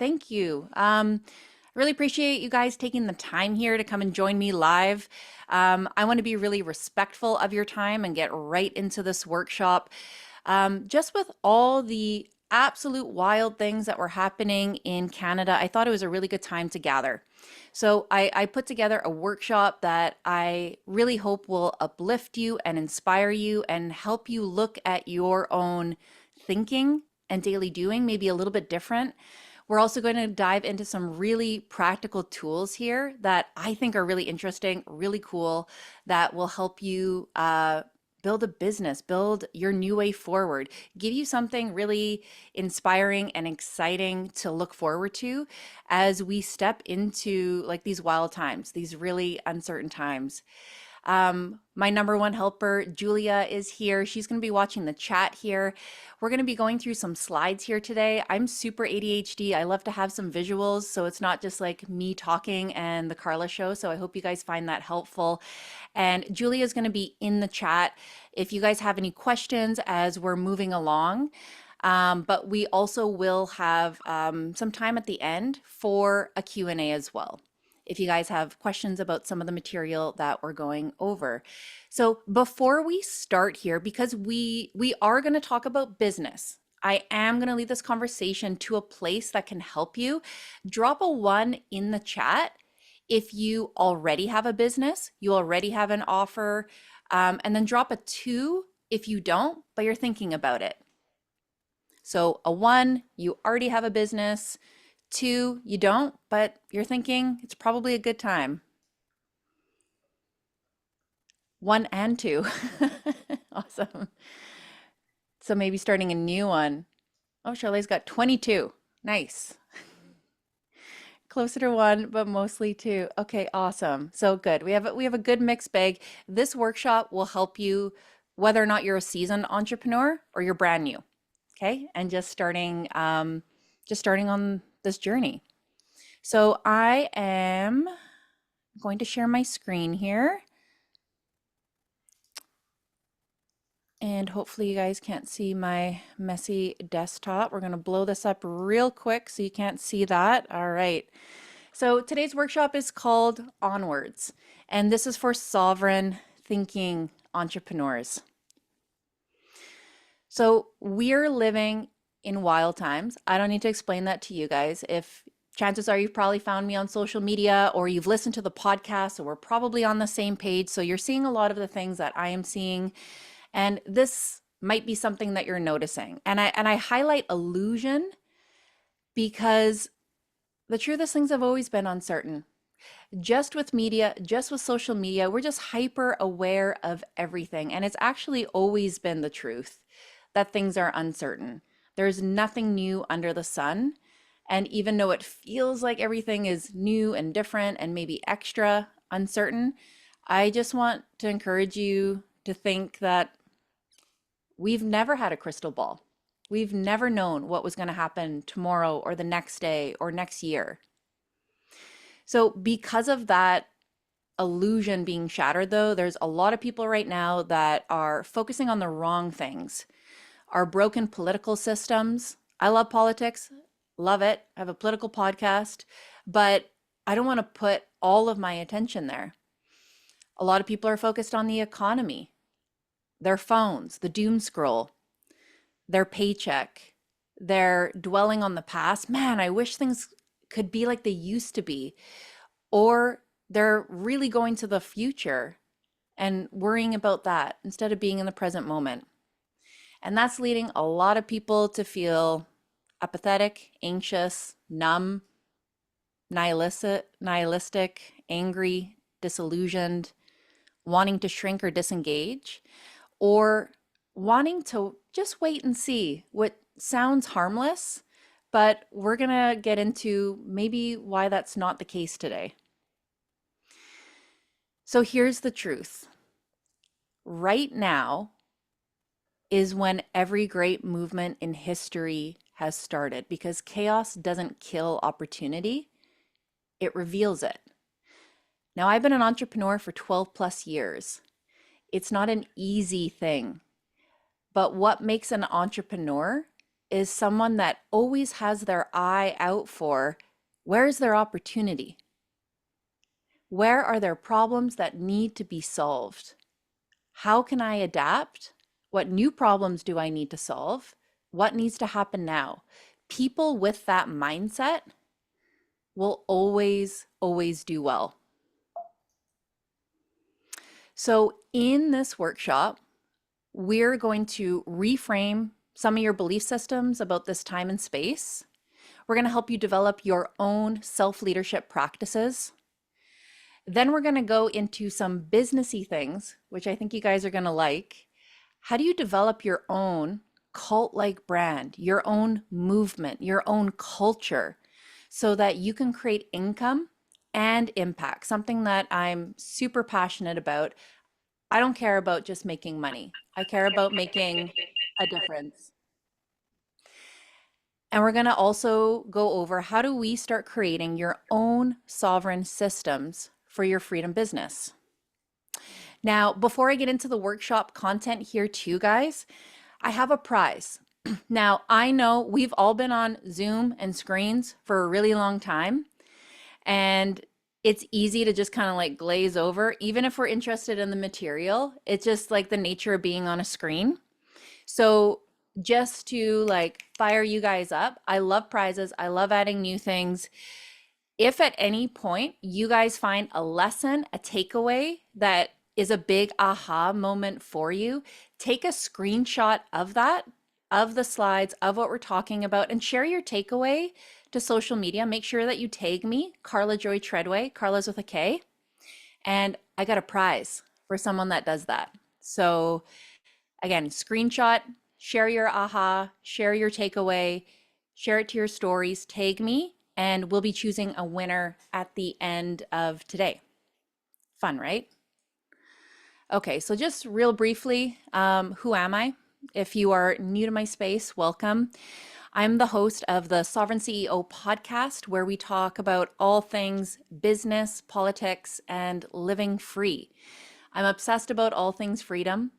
Thank you. Really appreciate you guys taking the time here to come and join me live. I want to be really respectful of your time and get right into this workshop. Just with all the absolute wild things that were happening in Canada, I thought it was a really good time to gather. So I put together a workshop that I really hope will uplift you and inspire you and help you look at your own thinking and daily doing, maybe a little bit different. We're also going to dive into some really practical tools here that I think are really interesting, really cool, that will help you build a business, build your new way forward, give you something really inspiring and exciting to look forward to as we step into like these wild times, these really uncertain times. My number one helper, Julia, is here. She's going to be watching the chat here. We're going to be going through some slides here today. I'm super ADHD. I love to have some visuals, so it's not just like me talking and the Carla show. So I hope you guys find that helpful. And Julia is going to be in the chat if you guys have any questions as we're moving along. But we also will have some time at the end for a Q&A as well, if you guys have questions about some of the material that we're going over. So before we start here, because we are going to talk about business, I am going to lead this conversation to a place that can help you. Drop a 1 in the chat if you already have a business, you already have an offer, and then drop a 2 if you don't, but you're thinking about it. So a 1, you already have a business. 2, you don't, but you're thinking it's probably a good time. 1 and 2. Awesome. So maybe starting a new one. Oh, Charlie's got 22. Nice. Closer to 1, but mostly 2. Okay, awesome. So good. We have a good mixed bag. This workshop will help you whether or not you're a seasoned entrepreneur or you're brand new. Okay, and just starting on this journey. So I am going to share my screen here. And hopefully you guys can't see my messy desktop. We're going to blow this up real quick so you can't see that. All right. So today's workshop is called Onwards, and this is for sovereign thinking entrepreneurs. So we're living in wild times. I don't need to explain that to you guys. If chances are you've probably found me on social media or you've listened to the podcast, so we're probably on the same page. So you're seeing a lot of the things that I am seeing. And this might be something that you're noticing. And I highlight illusion because the truth is things have always been uncertain. Just with media, just with social media, we're just hyper aware of everything. And it's actually always been the truth that things are uncertain. There's nothing new under the sun. And even though it feels like everything is new and different and maybe extra uncertain, I just want to encourage you to think that we've never had a crystal ball. We've never known what was going to happen tomorrow or the next day or next year. So because of that illusion being shattered, though, there's a lot of people right now that are focusing on the wrong things. Our broken political systems. I love politics, love it. I have a political podcast, but I don't want to put all of my attention there. A lot of people are focused on the economy, their phones, the doom scroll, their paycheck. They're dwelling on the past. Man, I wish things could be like they used to be. Or they're really going to the future and worrying about that instead of being in the present moment. And that's leading a lot of people to feel apathetic, anxious, numb, nihilistic, angry, disillusioned, wanting to shrink or disengage, or wanting to just wait and see what sounds harmless, but we're going to get into maybe why that's not the case today. So here's the truth. Right now is when every great movement in history has started, because chaos doesn't kill opportunity, it reveals it. Now, I've been an entrepreneur for 12 plus years. It's not an easy thing, but what makes an entrepreneur is someone that always has their eye out for where's their opportunity? Where are there problems that need to be solved? How can I adapt? What new problems do I need to solve? What needs to happen now? People with that mindset will always, always do well. So, in this workshop, we're going to reframe some of your belief systems about this time and space. We're going to help you develop your own self leadership practices. Then we're going to go into some businessy things, which I think you guys are going to like. How do you develop your own cult-like brand, your own movement, your own culture, so that you can create income and impact, something that I'm super passionate about. I don't care about just making money. I care about making a difference. And we're going to also go over how do we start creating your own sovereign systems for your freedom business. Now, before I get into the workshop content here too, guys, I have a prize. Now, I know we've all been on Zoom and screens for a really long time, and it's easy to just kind of like glaze over, even if we're interested in the material. It's just like the nature of being on a screen. So, just to like fire you guys up, I love prizes. I love adding new things. If at any point you guys find a lesson, a takeaway that is a big aha moment for you, take a screenshot of that, of the slides, of what we're talking about, and share your takeaway to social media. Make sure that you tag me, Carla Joy Treadway, Carla's with a K, and I got a prize for someone that does that. So again, screenshot, share your aha, share your takeaway, share it to your stories, tag me, and we'll be choosing a winner at the end of today. Fun, right? Okay, so just real briefly, who am I? If you are new to my space, welcome. I'm the host of the Sovereign CEO podcast, where we talk about all things business, politics, and living free. I'm obsessed about all things freedom.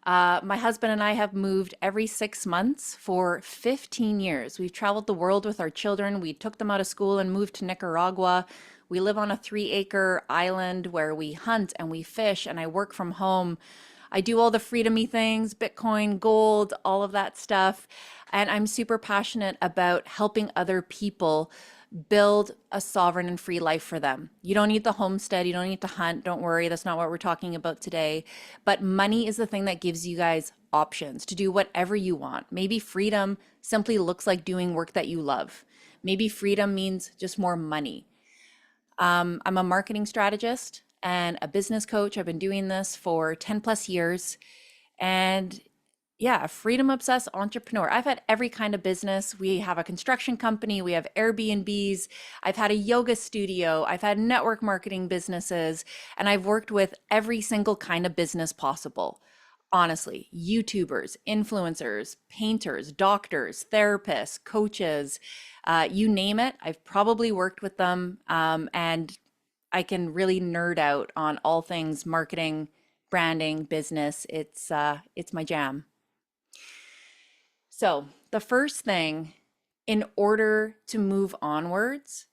My husband and I have moved every 6 months for 15 years. We've traveled the world with our children. We took them out of school and moved to Nicaragua. We live on a 3-acre island where we hunt and we fish, and I work from home. I do all the freedomy things, Bitcoin, gold, all of that stuff. And I'm super passionate about helping other people build a sovereign and free life for them. You don't need the homestead, you don't need to hunt. Don't worry, that's not what we're talking about today. But money is the thing that gives you guys options to do whatever you want. Maybe freedom simply looks like doing work that you love. Maybe freedom means just more money. I'm a marketing strategist and a business coach. I've been doing this for 10 plus years. And yeah, a freedom obsessed entrepreneur. I've had every kind of business. We have a construction company, we have Airbnbs, I've had a yoga studio, I've had network marketing businesses, and I've worked with every single kind of business possible. Honestly, YouTubers, influencers, painters, doctors, therapists, coaches, you name it, I've probably worked with them. And I can really nerd out on all things marketing, branding, business. It's my jam. So, the first thing in order to move onwards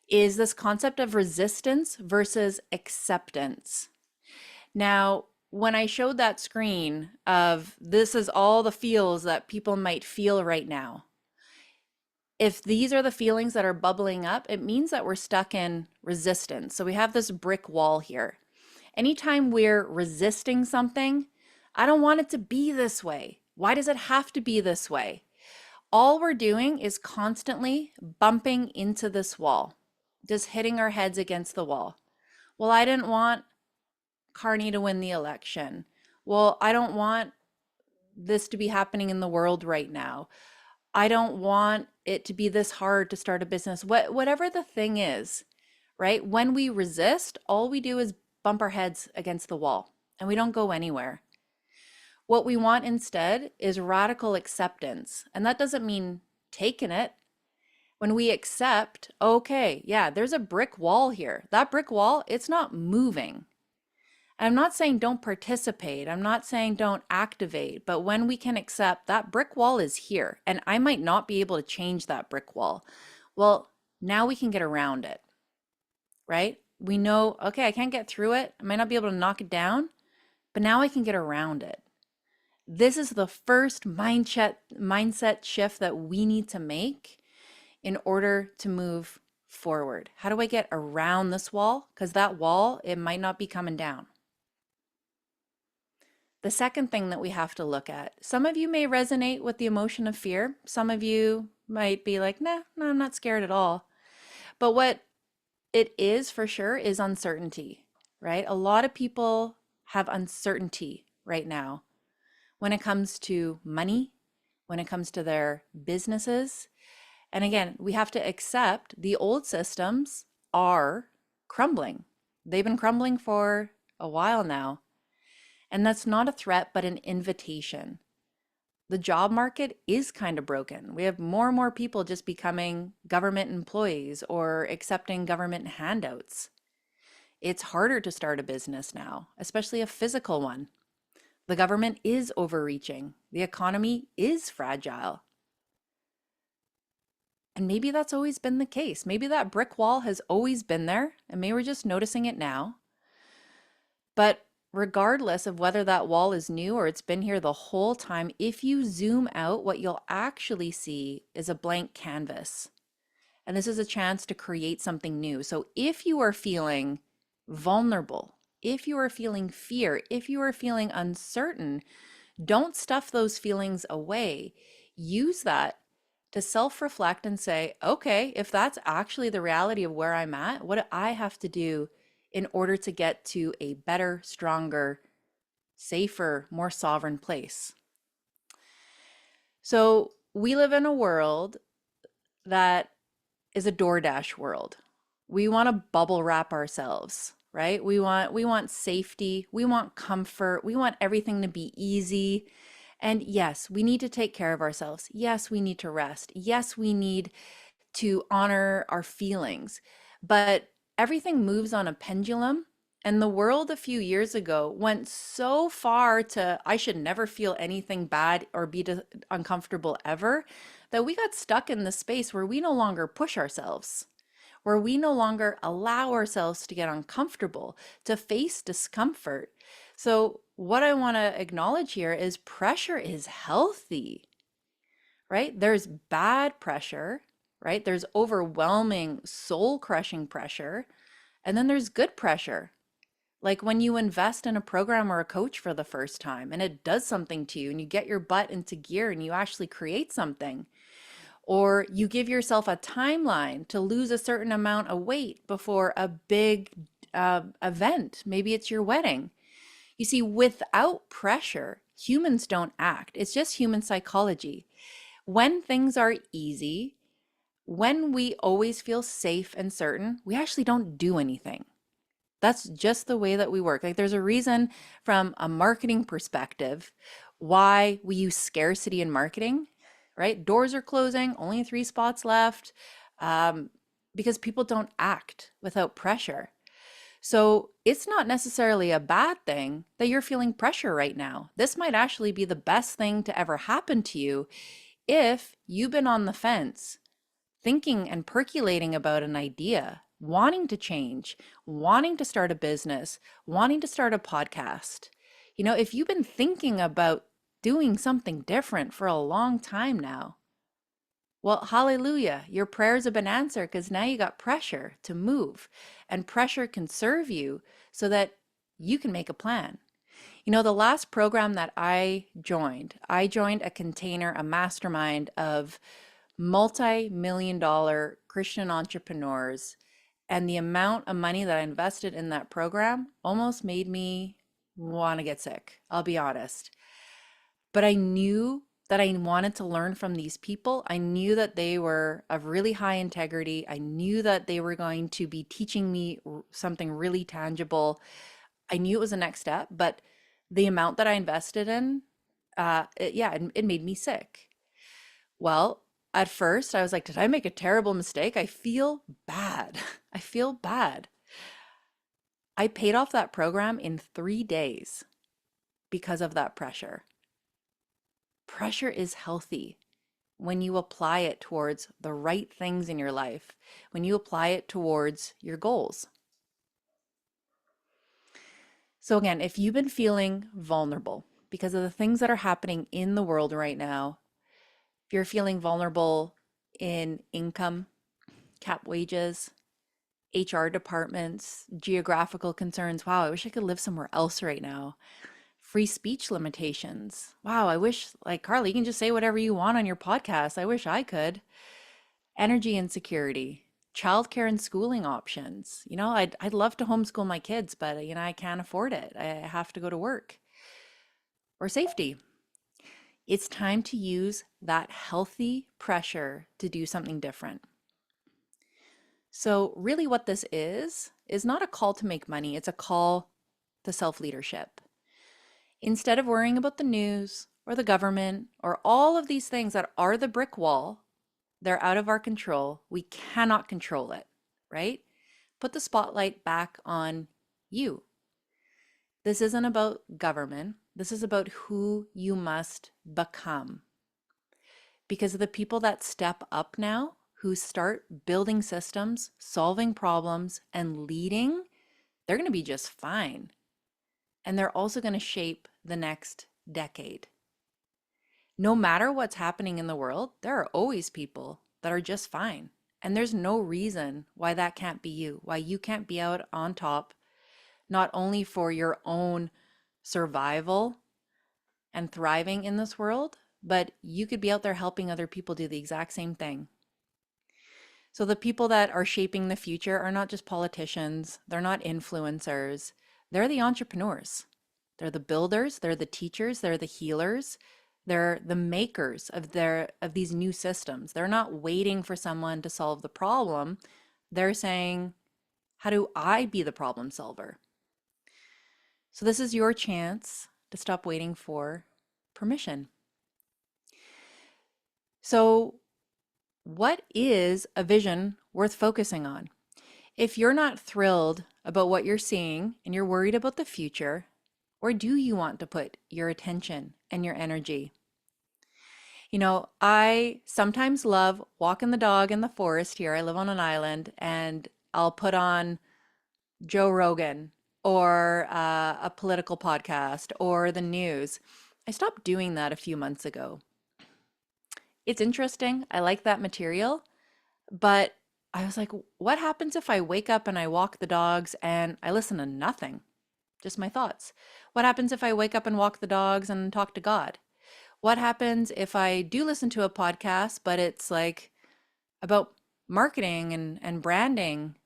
is this concept of resistance versus acceptance. Now, when I showed that screen of this is all the feels that people might feel right now, if these are the feelings that are bubbling up, it means that we're stuck in resistance. So we have this brick wall here. Anytime we're resisting something, I don't want it to be this way. Why does it have to be this way? All we're doing is constantly bumping into this wall, just hitting our heads against the wall. Well, I didn't want Carney to win the election. Well, I don't want this to be happening in the world right now. I don't want it to be this hard to start a business. Whatever the thing is, right? When we resist, all we do is bump our heads against the wall and we don't go anywhere. What we want instead is radical acceptance. And that doesn't mean taking it. When we accept, okay, yeah, there's a brick wall here. That brick wall, it's not moving. And I'm not saying don't participate. I'm not saying don't activate, but when we can accept that brick wall is here and I might not be able to change that brick wall. Well, now we can get around it, right? We know, okay, I can't get through it. I might not be able to knock it down, but now I can get around it. This is the first mindset shift that we need to make in order to move forward. How do I get around this wall? Because that wall, it might not be coming down. The second thing that we have to look at, some of you may resonate with the emotion of fear. Some of you might be like, nah, no, I'm not scared at all. But what it is for sure is uncertainty, right? A lot of people have uncertainty right now when it comes to money, when it comes to their businesses. And again, we have to accept the old systems are crumbling. They've been crumbling for a while now. And that's not a threat, but an invitation. The job market is kind of broken. We have more and more people just becoming government employees or accepting government handouts. It's harder to start a business now, especially a physical one. The government is overreaching. The economy is fragile. And maybe that's always been the case. Maybe that brick wall has always been there, and maybe we're just noticing it now. But regardless of whether that wall is new or it's been here the whole time, if you zoom out, what you'll actually see is a blank canvas. And this is a chance to create something new. So if you are feeling vulnerable, if you are feeling fear, if you are feeling uncertain, don't stuff those feelings away. Use that to self-reflect and say, okay, if that's actually the reality of where I'm at, what do I have to do in order to get to a better, stronger, safer, more sovereign place? So we live in a world that is a DoorDash world. We want to bubble wrap ourselves, right? We want safety, we want comfort, we want everything to be easy. And yes, we need to take care of ourselves. Yes, we need to rest. Yes, we need to honor our feelings. But everything moves on a pendulum. And the world a few years ago went so far to, I should never feel anything bad or be uncomfortable ever, that we got stuck in the space where we no longer push ourselves, where we no longer allow ourselves to get uncomfortable, to face discomfort. So, what I want to acknowledge here is pressure is healthy, right? There's bad pressure, right? There's overwhelming, soul crushing pressure. And then there's good pressure. Like when you invest in a program or a coach for the first time and it does something to you and you get your butt into gear and you actually create something. Or you give yourself a timeline to lose a certain amount of weight before a big event. Maybe it's your wedding. You see, without pressure, humans don't act. It's just human psychology. When things are easy, when we always feel safe and certain, we actually don't do anything. That's just the way that we work. Like there's a reason from a marketing perspective why we use scarcity in marketing, right? Doors are closing, only 3 spots left, because people don't act without pressure. So it's not necessarily a bad thing that you're feeling pressure right now. This might actually be the best thing to ever happen to you if you've been on the fence, thinking and percolating about an idea, wanting to change, wanting to start a business, wanting to start a podcast. If you've been thinking about doing something different for a long time now, well, hallelujah, your prayers have been answered because now you got pressure to move, and pressure can serve you so that you can make a plan. The last program that I joined a container, a mastermind of multi-million dollar Christian entrepreneurs. And the amount of money that I invested in that program almost made me want to get sick. I'll be honest. But I knew that I wanted to learn from these people. I knew that they were of really high integrity. I knew that they were going to be teaching me something really tangible. I knew it was the next step, but the amount that I invested in, it made me sick. Well, at first I was like, did I make a terrible mistake? I feel bad. I feel bad. I paid off that program in 3 days because of that pressure. Pressure is healthy when you apply it towards the right things in your life, when you apply it towards your goals. So, again, if you've been feeling vulnerable because of the things that are happening in the world right now, if you're feeling vulnerable in income, cap wages, HR departments, geographical concerns, wow, I wish I could live somewhere else right now. Free speech limitations. Wow, I wish, like, Carly, you can just say whatever you want on your podcast. I wish I could. Energy insecurity, childcare and schooling options. I'd love to homeschool my kids, but I can't afford it. I have to go to work. Or safety. It's time to use that healthy pressure to do something different. So, really, what this is not a call to make money, it's a call to self leadership. Instead of worrying about the news or the government or all of these things that are the brick wall, they're out of our control. We cannot control it, right? Put the spotlight back on you. This isn't about government. This is about who you must become. Because the people that step up now, who start building systems, solving problems, and leading, they're going to be just fine. And they're also going to shape the next decade. No matter what's happening in the world, there are always people that are just fine. And there's no reason why that can't be you, why you can't be out on top, not only for your own survival and thriving in this world, but you could be out there helping other people do the exact same thing. So the people that are shaping the future are not just politicians, they're not influencers, they're the entrepreneurs. They're the builders, they're the teachers, they're the healers, they're the makers of these new systems. They're not waiting for someone to solve the problem. They're saying, how do I be the problem solver? So this is your chance to stop waiting for permission. So what is a vision worth focusing on? If you're not thrilled about what you're seeing and you're worried about the future, where do you want to put your attention and your energy? I sometimes love walking the dog in the forest here. I live on an island, and I'll put on Joe Rogan or a political podcast or the news. I stopped doing that a few months ago. It's interesting. I like that material, but I was like, what happens if I wake up and I walk the dogs and I listen to nothing? Just my thoughts. What happens if I wake up and walk the dogs and talk to God? What happens if I do listen to a podcast, but it's like about marketing and branding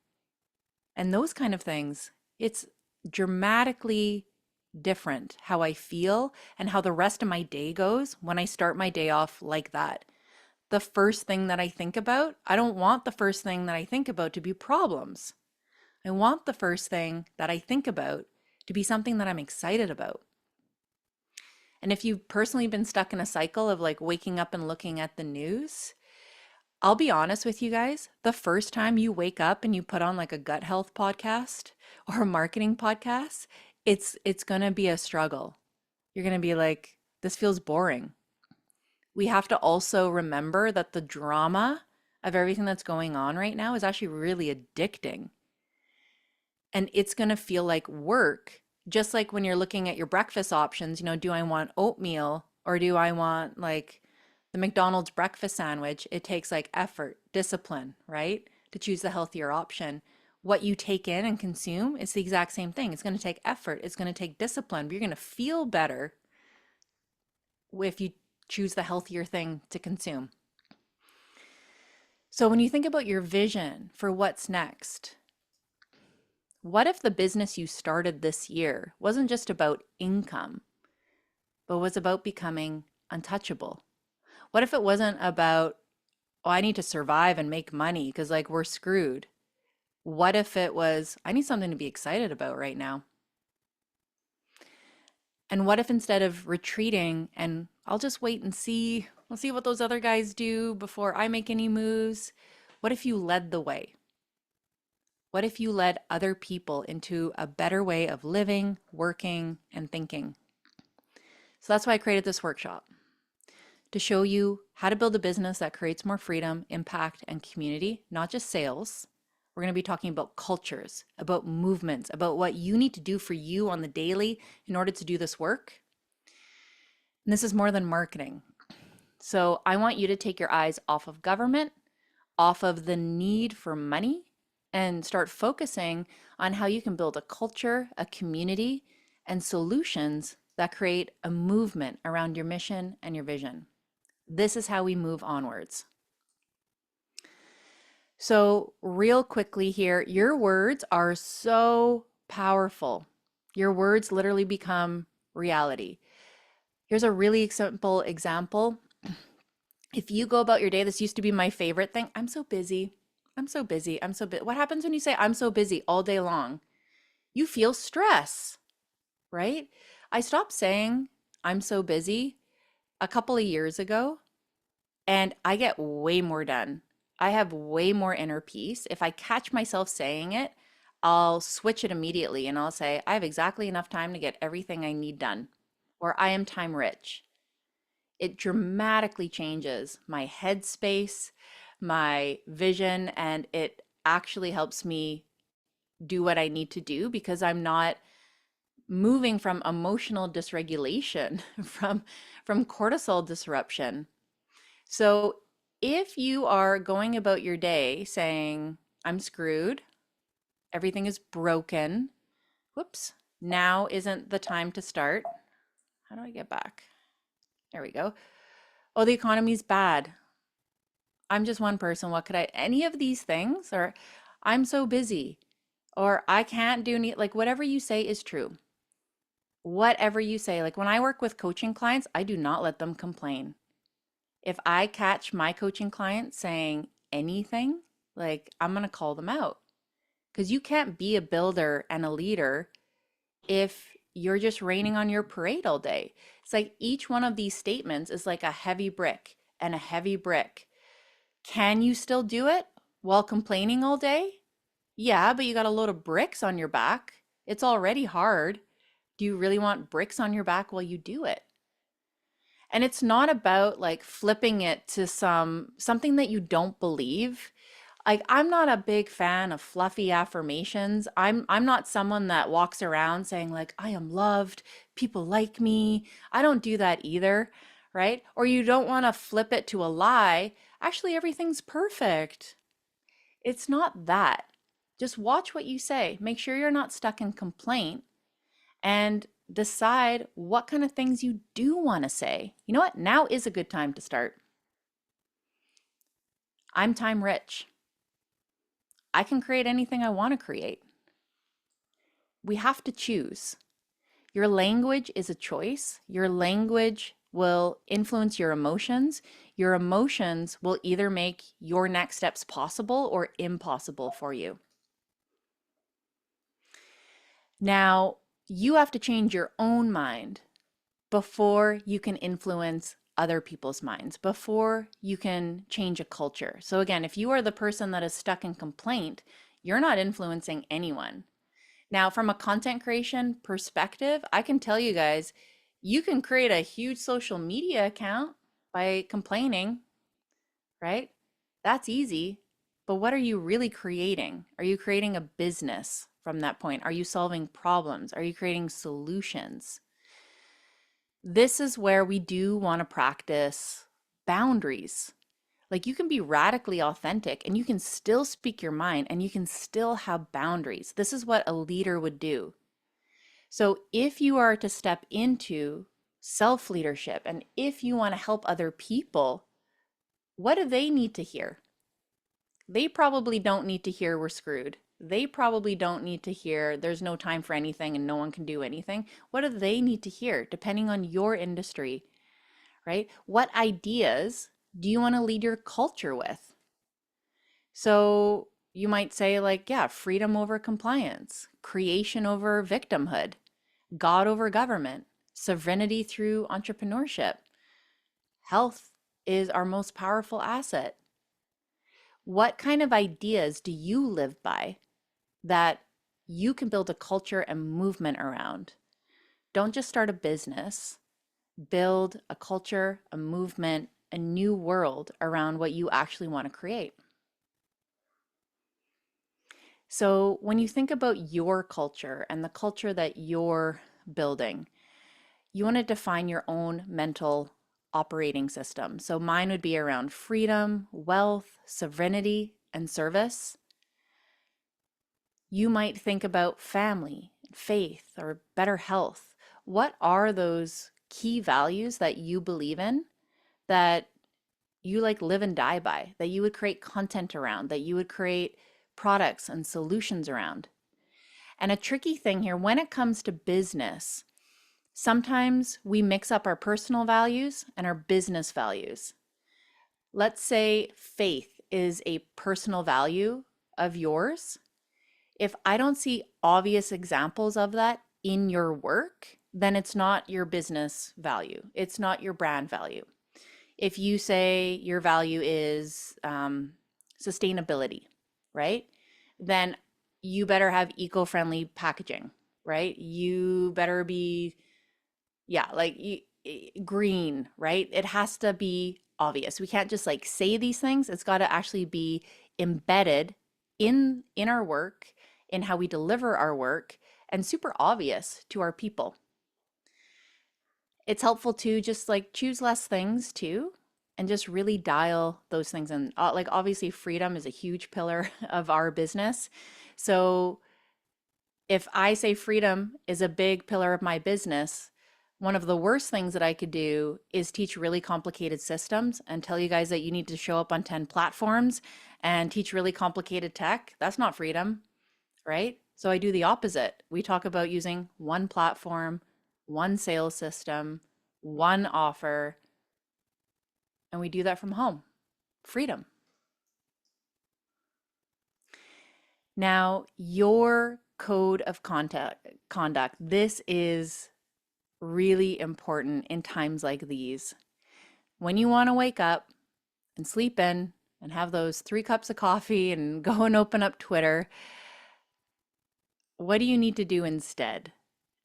and those kind of things? It's dramatically different how I feel and how the rest of my day goes when I start my day off like that. The first thing that I think about, I don't want the first thing that I think about to be problems. I want the first thing that I think about to be something that I'm excited about. And if you've personally been stuck in a cycle of like waking up and looking at the news, I'll be honest with you guys, the first time you wake up and you put on like a gut health podcast or a marketing podcast, it's going to be a struggle. You're going to be like, this feels boring. We have to also remember that the drama of everything that's going on right now is actually really addicting. And it's going to feel like work, just like when you're looking at your breakfast options, do I want oatmeal or do I want like the McDonald's breakfast sandwich? It takes like effort, discipline, right? To choose the healthier option. What you take in and consume, it's the exact same thing. It's going to take effort, it's going to take discipline, but you're going to feel better if you choose the healthier thing to consume. So when you think about your vision for what's next, what if the business you started this year wasn't just about income, but was about becoming untouchable? What if it wasn't about, oh, I need to survive and make money because like we're screwed? What if it was, I need something to be excited about right now? And what if instead of retreating and I'll just wait and see, I'll see what those other guys do before I make any moves, what if you led the way? What if you led other people into a better way of living, working, and thinking? So that's why I created this workshop, to show you how to build a business that creates more freedom, impact, and community, not just sales. We're going to be talking about cultures, about movements, about what you need to do for you on the daily in order to do this work. And this is more than marketing. So I want you to take your eyes off of government, off of the need for money, and start focusing on how you can build a culture, a community, and solutions that create a movement around your mission and your vision. This is how we move onwards. So, real quickly here, your words are so powerful. Your words literally become reality. Here's a really simple example. If you go about your day, this used to be my favorite thing. I'm so busy. I'm so busy. I'm so busy. What happens when you say, I'm so busy all day long? You feel stress, right? I stopped saying, I'm so busy a couple of years ago, and I get way more done. I have way more inner peace. If I catch myself saying it, I'll switch it immediately and I'll say, I have exactly enough time to get everything I need done, or I am time rich. It dramatically changes my headspace, my vision, and it actually helps me do what I need to do because I'm not moving from emotional dysregulation, from cortisol disruption. So if you are going about your day saying, I'm screwed, everything is broken, whoops, now isn't the time to start. How do I get back? There we go. Oh, the economy's bad. I'm just one person. What could I, any of these things, or I'm so busy, or I can't do any, like whatever you say is true. Whatever you say, like when I work with coaching clients, I do not let them complain. If I catch my coaching client saying anything, like I'm going to call them out because you can't be a builder and a leader if you're just raining on your parade all day. It's like each one of these statements is like a heavy brick and a heavy brick. Can you still do it while complaining all day? Yeah, but you got a load of bricks on your back. It's already hard. Do you really want bricks on your back while you do it? And it's not about like flipping it to something that you don't believe. Like I'm not a big fan of fluffy affirmations. I'm not someone that walks around saying like I am loved, people like me. I don't do that either, right? Or you don't want to flip it to a lie. Actually, everything's perfect. It's not that. Just watch what you say. Make sure you're not stuck in complaint and decide what kind of things you do want to say. You know what? Now is a good time to start. I'm time rich. I can create anything I want to create. We have to choose. Your language is a choice. Your language will influence your emotions. Your emotions will either make your next steps possible or impossible for you. Now, you have to change your own mind before you can influence other people's minds, before you can change a culture. So again, if you are the person that is stuck in complaint, you're not influencing anyone. Now, from a content creation perspective, I can tell you guys, you can create a huge social media account by complaining, right? That's easy. But what are you really creating? Are you creating a business from that point? Are you solving problems? Are you creating solutions? This is where we do want to practice boundaries. Like you can be radically authentic and you can still speak your mind and you can still have boundaries. This is what a leader would do. So if you are to step into self leadership and if you want to help other people, what do they need to hear? They probably don't need to hear we're screwed. They probably don't need to hear there's no time for anything and no one can do anything. What do they need to hear depending on your industry, right? What ideas do you want to lead your culture with? So you might say, like, yeah, freedom over compliance, creation over victimhood, God over government, sovereignty through entrepreneurship. Health is our most powerful asset. What kind of ideas do you live by? that you can build a culture and movement around. Don't just start a business, build a culture, a movement, a new world around what you actually want to create. So, when you think about your culture and the culture that you're building, you want to define your own mental operating system. So, mine would be around freedom, wealth, sovereignty, and service. You might think about family, faith, or better health. What are those key values that you believe in that you like live and die by, that you would create content around, that you would create products and solutions around? And a tricky thing here when it comes to business, sometimes we mix up our personal values and our business values. Let's say faith is a personal value of yours. If I don't see obvious examples of that in your work, then it's not your business value. It's not your brand value. If you say your value is sustainability, right? Then you better have eco-friendly packaging, right? You better be, yeah, like green, right? It has to be obvious. We can't just like say these things. It's got to actually be embedded in our work, in how we deliver our work, and super obvious to our people. It's helpful to just like choose less things too and just really dial those things in. Like obviously freedom is a huge pillar of our business. So if I say freedom is a big pillar of my business, one of the worst things that I could do is teach really complicated systems and tell you guys that you need to show up on 10 platforms and teach really complicated tech. That's not freedom, right? So I do the opposite. We talk about using one platform, one sales system, one offer, and we do that from home. Freedom. Now, your code of conduct, this is really important in times like these. When you want to wake up and sleep in and have those 3 cups of coffee and go and open up Twitter, what do you need to do instead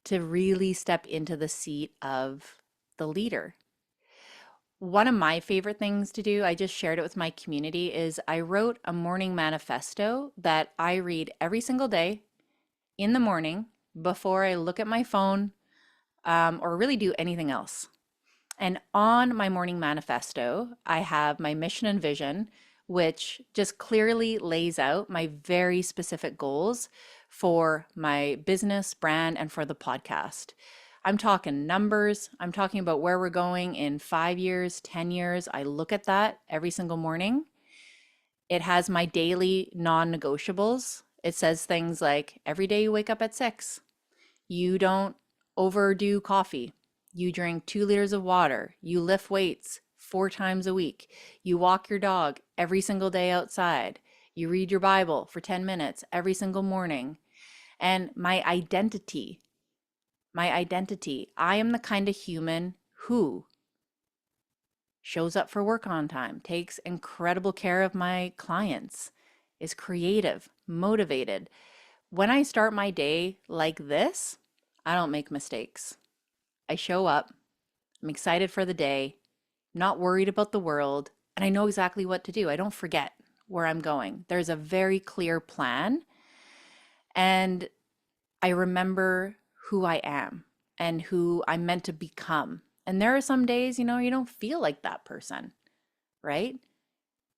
to really step into the seat of the leader? One of my favorite things to do, I just shared it with my community, is I wrote a morning manifesto that I read every single day in the morning before I look at my phone or really do anything else. And on my morning manifesto, I have my mission and vision, which just clearly lays out my very specific goals for my business, brand, and for the podcast. I'm talking numbers. I'm talking about where we're going in 5 years, 10 years. I look at that every single morning. It has my daily non-negotiables. It says things like every day you wake up at 6. You don't overdo coffee. You drink 2 liters of water. You lift weights 4 times a week. You walk your dog every single day outside. You read your Bible for 10 minutes every single morning. And my identity, I am the kind of human who shows up for work on time, takes incredible care of my clients, is creative, motivated. When I start my day like this, I don't make mistakes. I show up, I'm excited for the day, not worried about the world, and I know exactly what to do. I don't forget where I'm going. There's a very clear plan, and I remember who I am and who I'm meant to become. And there are some days, you don't feel like that person, right?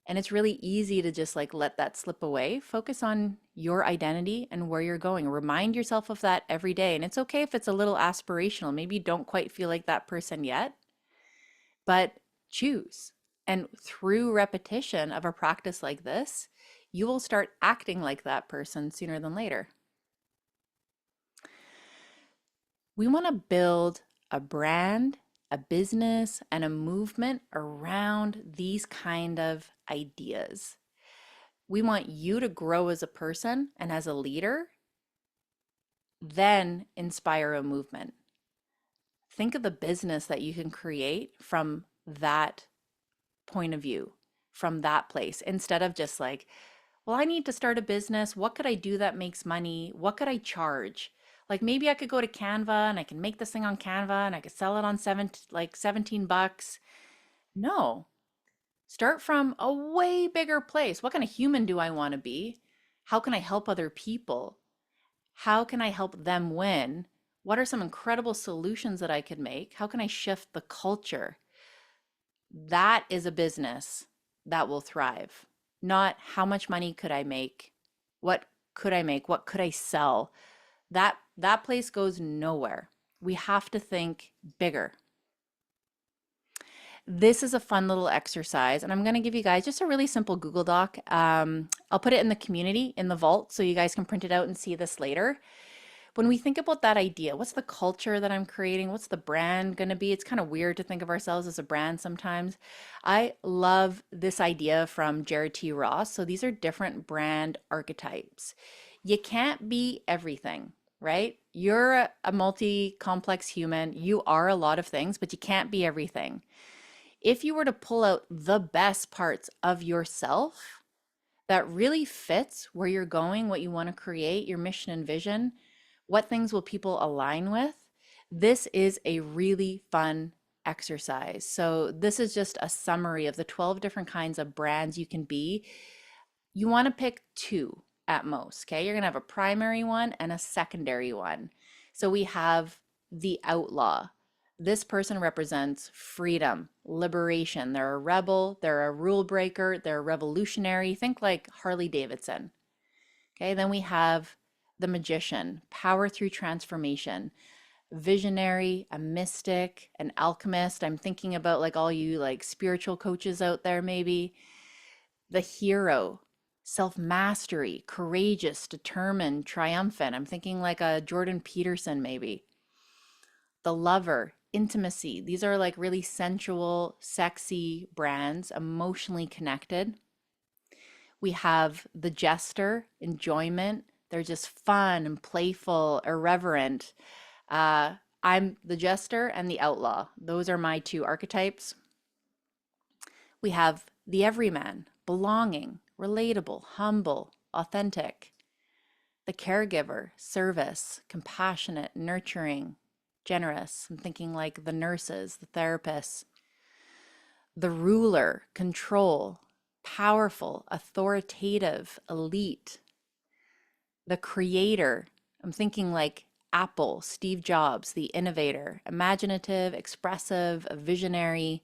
And it's really easy to just like let that slip away. Focus on your identity and where you're going. Remind yourself of that every day. And it's okay if it's a little aspirational. Maybe you don't quite feel like that person yet, but choose. And through repetition of a practice like this, you will start acting like that person sooner than later. We want to build a brand, a business, and a movement around these kind of ideas. We want you to grow as a person and as a leader, then inspire a movement. Think of the business that you can create from that point of view, from that place, instead of just like, Well, I need to start a business. What could I do that makes money? What could I charge? Like maybe I could go to Canva and I can make this thing on Canva and I could sell it on 17 bucks. No. Start from a way bigger place. What kind of human do I want to be? How can I help other people? How can I help them win? What are some incredible solutions that I could make? How can I shift the culture? That is a business that will thrive. Not how much money could I make? What could I make? What could I sell? That place goes nowhere. We have to think bigger. This is a fun little exercise, and I'm going to give you guys just a really simple Google Doc. I'll put it in the community in the vault so you guys can print it out and see this later. When we think about that idea, what's the culture that I'm creating? What's the brand going to be? It's kind of weird to think of ourselves as a brand sometimes. I love this idea from Jared T. Ross. So these are different brand archetypes. You can't be everything, right? You're a multi-complex human. You are a lot of things, but you can't be everything. If you were to pull out the best parts of yourself that really fits where you're going, what you want to create, your mission and vision, what things will people align with? This is a really fun exercise. So this is just a summary of the 12 different kinds of brands you can be. You want to pick two at most, okay? You're going to have a primary one and a secondary one. So we have the outlaw. This person represents freedom, liberation. They're a rebel, they're a rule breaker, they're a revolutionary. Think like Harley Davidson. Okay, then we have the magician, power through transformation, visionary, a mystic, an alchemist. I'm thinking about like all you like spiritual coaches out there, maybe. The hero, self mastery, courageous, determined, triumphant. I'm thinking like a Jordan Peterson, maybe. The lover, intimacy. These are like really sensual, sexy brands, emotionally connected. We have the jester, enjoyment. They're just fun and playful, irreverent. I'm the jester and the outlaw. Those are my two archetypes. We have the everyman, belonging, relatable, humble, authentic. The caregiver, service, compassionate, nurturing, generous. I'm thinking like the nurses, the therapists. The ruler, control, powerful, authoritative, elite. The creator, I'm thinking like Apple, Steve Jobs, the innovator, imaginative, expressive, a visionary.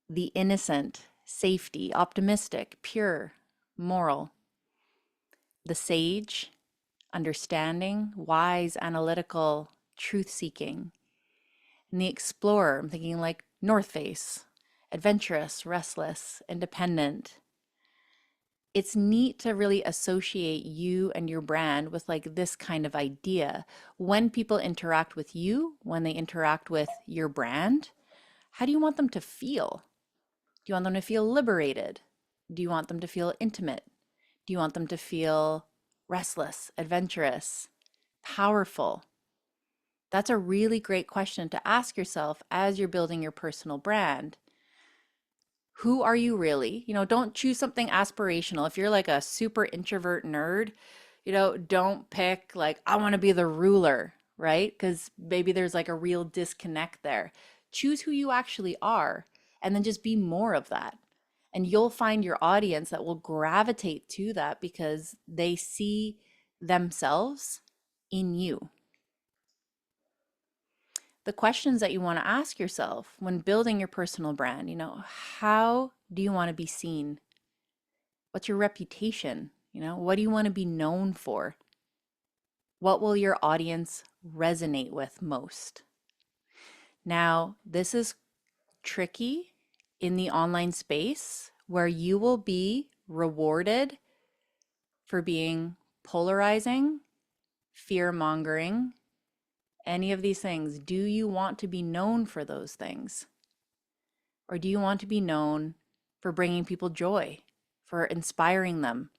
The innocent, safety, optimistic, pure, moral. The sage, understanding, wise, analytical, truth seeking. And the explorer, I'm thinking like North Face, adventurous, restless, independent. It's neat to really associate you and your brand with like this kind of idea. When people interact with you, when they interact with your brand, how do you want them to feel? Do you want them to feel liberated? Do you want them to feel intimate? Do you want them to feel restless, adventurous, powerful? That's a really great question to ask yourself as you're building your personal brand. Who are you really? Don't choose something aspirational. If you're like a super introvert nerd, don't pick like, I want to be the ruler, right? Because maybe there's like a real disconnect there. Choose who you actually are and then just be more of that. And you'll find your audience that will gravitate to that because they see themselves in you. The questions that you want to ask yourself when building your personal brand, how do you want to be seen? What's your reputation? What do you want to be known for? What will your audience resonate with most? Now, this is tricky in the online space where you will be rewarded for being polarizing, fear-mongering, any of these things. Do you want to be known for those things? Or do you want to be known for bringing people joy, for inspiring them,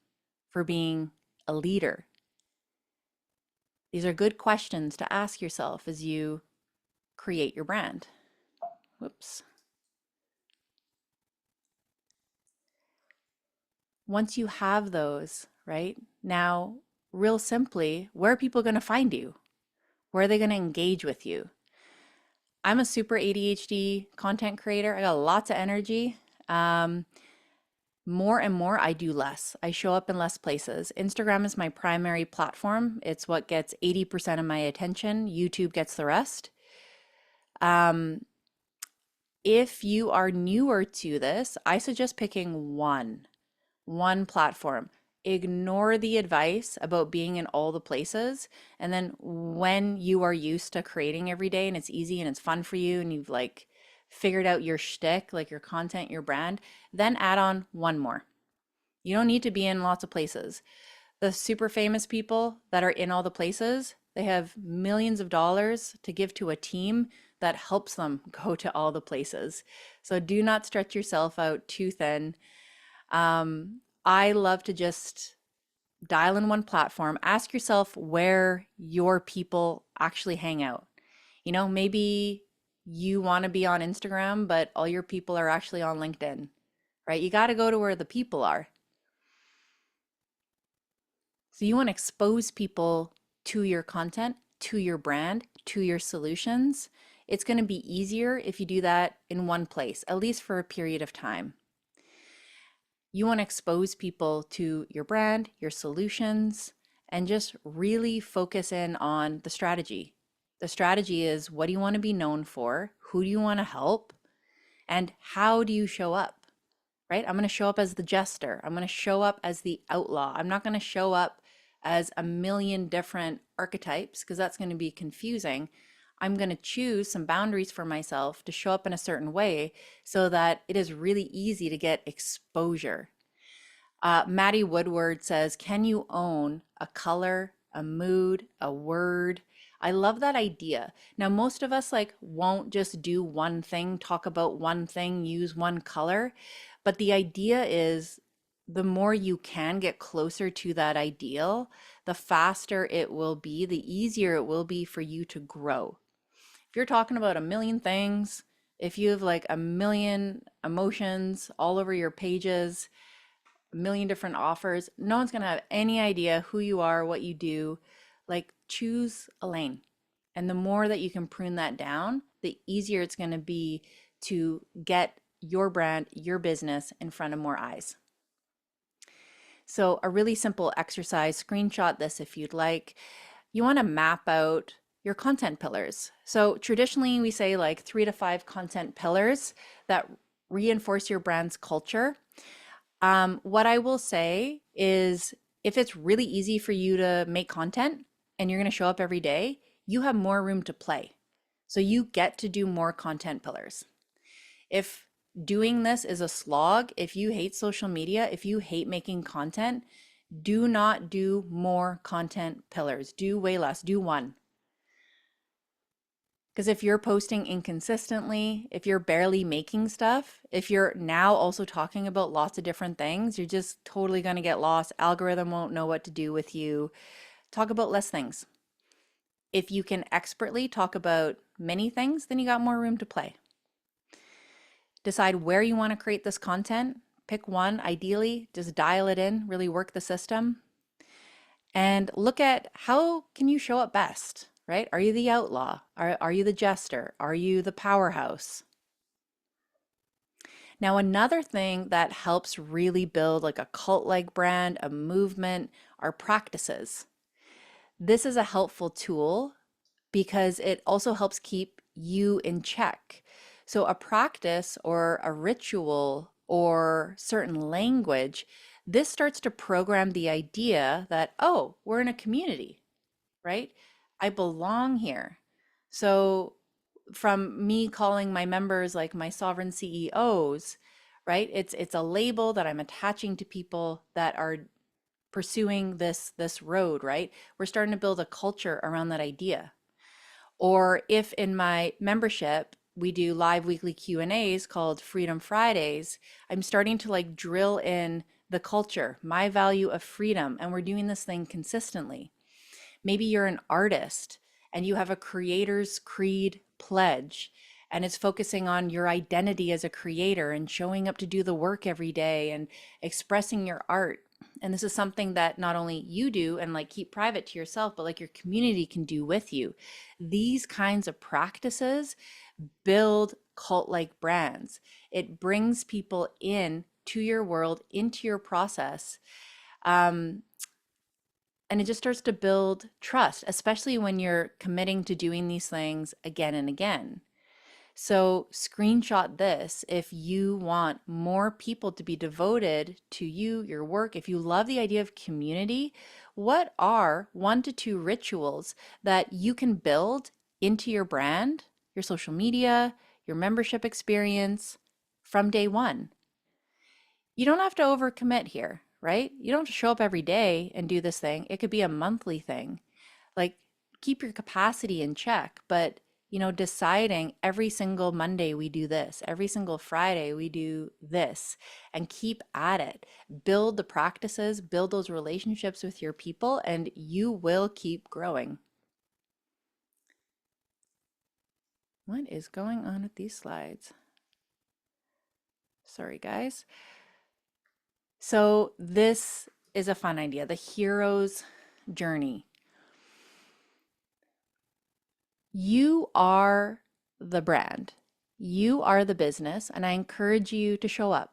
for being a leader? These are good questions to ask yourself as you create your brand. Whoops. Once you have those, right? Now, real simply, where are people going to find you? Where are they going to engage with you? I'm a super ADHD content creator. I got lots of energy. Um, More and more, I do less. I show up in less places. Instagram is my primary platform. It's what gets 80% of my attention. YouTube gets the rest. Um, if you are newer to this, I suggest picking one platform. Ignore the advice about being in all the places. And then when you are used to creating every day and it's easy and it's fun for you and you've like figured out your shtick, like your content, your brand, then add on one more. You don't need to be in lots of places. The super famous people that are in all the places, they have millions of dollars to give to a team that helps them go to all the places. So do not stretch yourself out too thin. I love to just dial in one platform. Ask yourself where your people actually hang out. You know, maybe you want to be on Instagram, but all your people are actually on LinkedIn, right? You got to go to where the people are. So you want to expose people to your content, to your brand, to your solutions. It's going to be easier if you do that in one place, at least for a period of time. You want to expose people to your brand, your solutions, and just really focus in on the strategy. The strategy is, what do you want to be known for? Who do you want to help? And how do you show up? Right? I'm going to show up as the jester. I'm going to show up as the outlaw. I'm not going to show up as a million different archetypes because that's going to be confusing. I'm going to choose some boundaries for myself to show up in a certain way so that it is really easy to get exposure. Maddie Woodward says, can you own a color, a mood, a word? I love that idea. Now, most of us like won't just do one thing, talk about one thing, use one color, but the idea is the more you can get closer to that ideal, the faster it will be, the easier it will be for you to grow. If you're talking about a million things, if you have like a million emotions all over your pages, a million different offers, no one's going to have any idea who you are, what you do. Like, choose a lane. And the more that you can prune that down, the easier it's going to be to get your brand, your business in front of more eyes. So a really simple exercise, screenshot this if you'd like. You want to map out your content pillars. So traditionally we say like 3 to 5 content pillars that reinforce your brand's culture. What I will say is, if it's really easy for you to make content and you're going to show up every day, you have more room to play. So you get to do more content pillars. If doing this is a slog, if you hate social media, if you hate making content, do not do more content pillars. Do way less. Do one. Because if you're posting inconsistently, if you're barely making stuff, if you're now also talking about lots of different things, you're just totally going to get lost. Algorithm won't know what to do with you. Talk about less things. If you can expertly talk about many things, then you got more room to play. Decide where you want to create this content. Pick one, ideally, just dial it in, really work the system. And look at how can you show up best, right? Are you the outlaw? Are you the jester? Are you the powerhouse? Now, another thing that helps really build like a cult-like brand, a movement, are practices. This is a helpful tool because it also helps keep you in check. So a practice or a ritual or certain language, this starts to program the idea that, oh, we're in a community, right? I belong here. So from me calling my members like my sovereign CEOs, right? It's a label that I'm attaching to people that are pursuing this road, right? We're starting to build a culture around that idea. Or if in my membership we do live weekly Q&As called Freedom Fridays, I'm starting to like drill in the culture, my value of freedom, and we're doing this thing consistently. Maybe you're an artist and you have a creator's creed pledge, and it's focusing on your identity as a creator and showing up to do the work every day and expressing your art. And this is something that not only you do and like keep private to yourself, but like your community can do with you. These kinds of practices build cult-like brands. It brings people in to your world, into your process. Um, and it just starts to build trust, especially when you're committing to doing these things again and again. So, screenshot this if you want more people to be devoted to you, your work. If you love the idea of community, what are 1 to 2 rituals that you can build into your brand, your social media, your membership experience from day one? You don't have to overcommit here, right? You don't have to show up every day and do this thing. It could be a monthly thing. Like, keep your capacity in check, but deciding every single Monday we do this, every single Friday we do this, and keep at it. Build the practices, build those relationships with your people, and you will keep growing. What is going on with these slides? Sorry, guys. So this is a fun idea, the hero's journey. You are the brand. You are the business, and I encourage you to show up.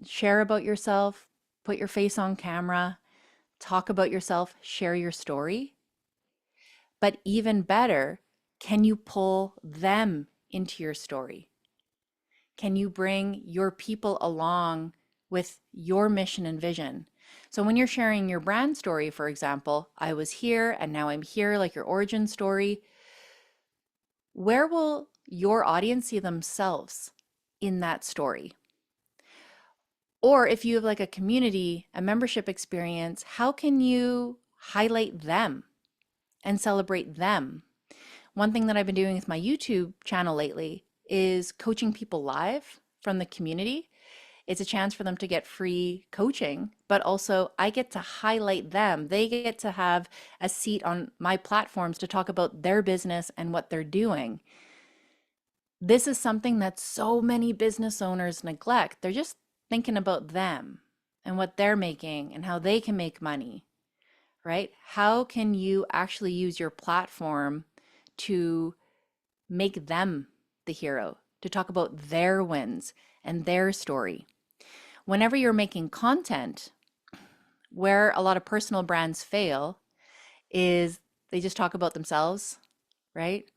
Share about yourself, put your face on camera, talk about yourself, share your story. But even better, can you pull them into your story? Can you bring your people along with your mission and vision? So when you're sharing your brand story, for example, I was here and now I'm here, like your origin story, where will your audience see themselves in that story? Or if you have like a community, a membership experience, how can you highlight them and celebrate them? One thing that I've been doing with my YouTube channel lately is coaching people live from the community. It's a chance for them to get free coaching, but also I get to highlight them. They get to have a seat on my platforms to talk about their business and what they're doing. This is something that so many business owners neglect. They're just thinking about them and what they're making and how they can make money, right? How can you actually use your platform to make them the hero, to talk about their wins and their story? Whenever you're making content, where a lot of personal brands fail is they just talk about themselves, right?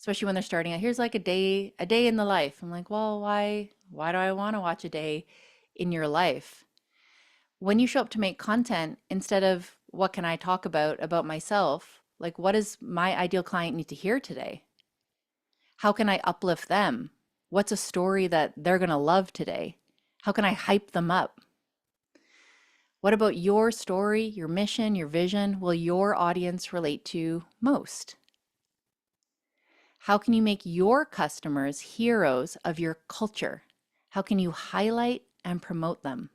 Especially when they're starting out. Here's like a day in the life. I'm like, well, why do I want to watch a day in your life? When you show up to make content, instead of what can I talk about myself, like what does my ideal client need to hear today? How can I uplift them? What's a story that they're going to love today? How can I hype them up? What about your story, your mission, your vision will your audience relate to most? How can you make your customers heroes of your culture? How can you highlight and promote them?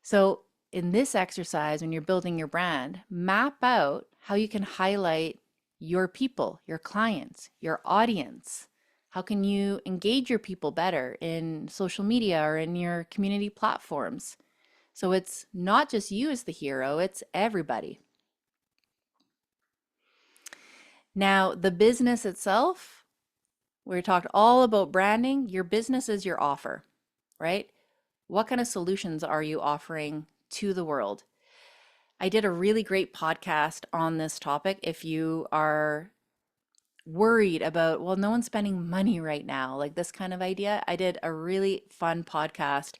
So in this exercise, when you're building your brand, map out how you can highlight your people, your clients, your audience. How can you engage your people better in social media or in your community platforms? So it's not just you as the hero, it's everybody. Now, the business itself, we talked all about branding. Your business is your offer, right? What kind of solutions are you offering to the world? I did a really great podcast on this topic. If you are worried about, well, no one's spending money right now, like this kind of idea, I did a really fun podcast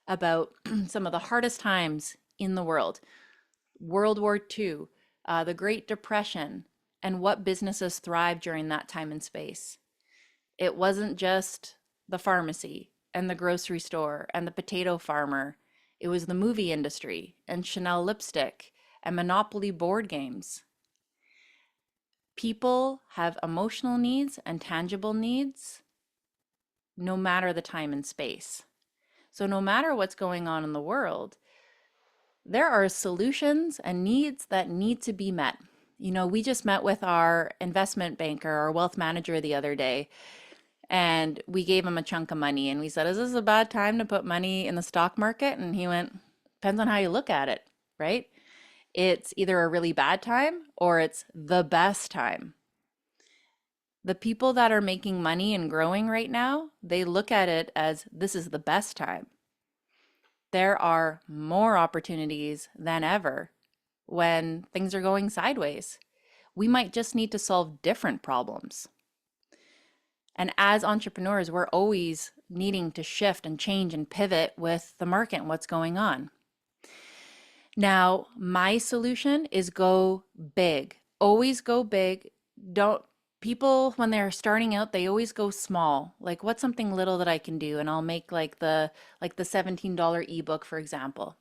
about some of the hardest times in the world, World War II, the Great Depression, and what businesses thrived during that time and space. It wasn't just the pharmacy and the grocery store and the potato farmer. It was the movie industry and Chanel lipstick and Monopoly board games. People have emotional needs and tangible needs no matter the time and space. So no matter what's going on in the world, there are solutions and needs that need to be met. We just met with our investment banker, our wealth manager the other day, and we gave him a chunk of money and we said, "Is this a bad time to put money in the stock market?" And he went, "Depends on how you look at it, right? It's either a really bad time or it's the best time." The people that are making money and growing right now, they look at it as this is the best time. There are more opportunities than ever when things are going sideways. We might just need to solve different problems. And as entrepreneurs, we're always needing to shift and change and pivot with the market and what's going on. Now, my solution is go big. Always go big. Don't People when they're starting out, they always go small. Like, what's something little that I can do? And I'll make like the $17 ebook, for example.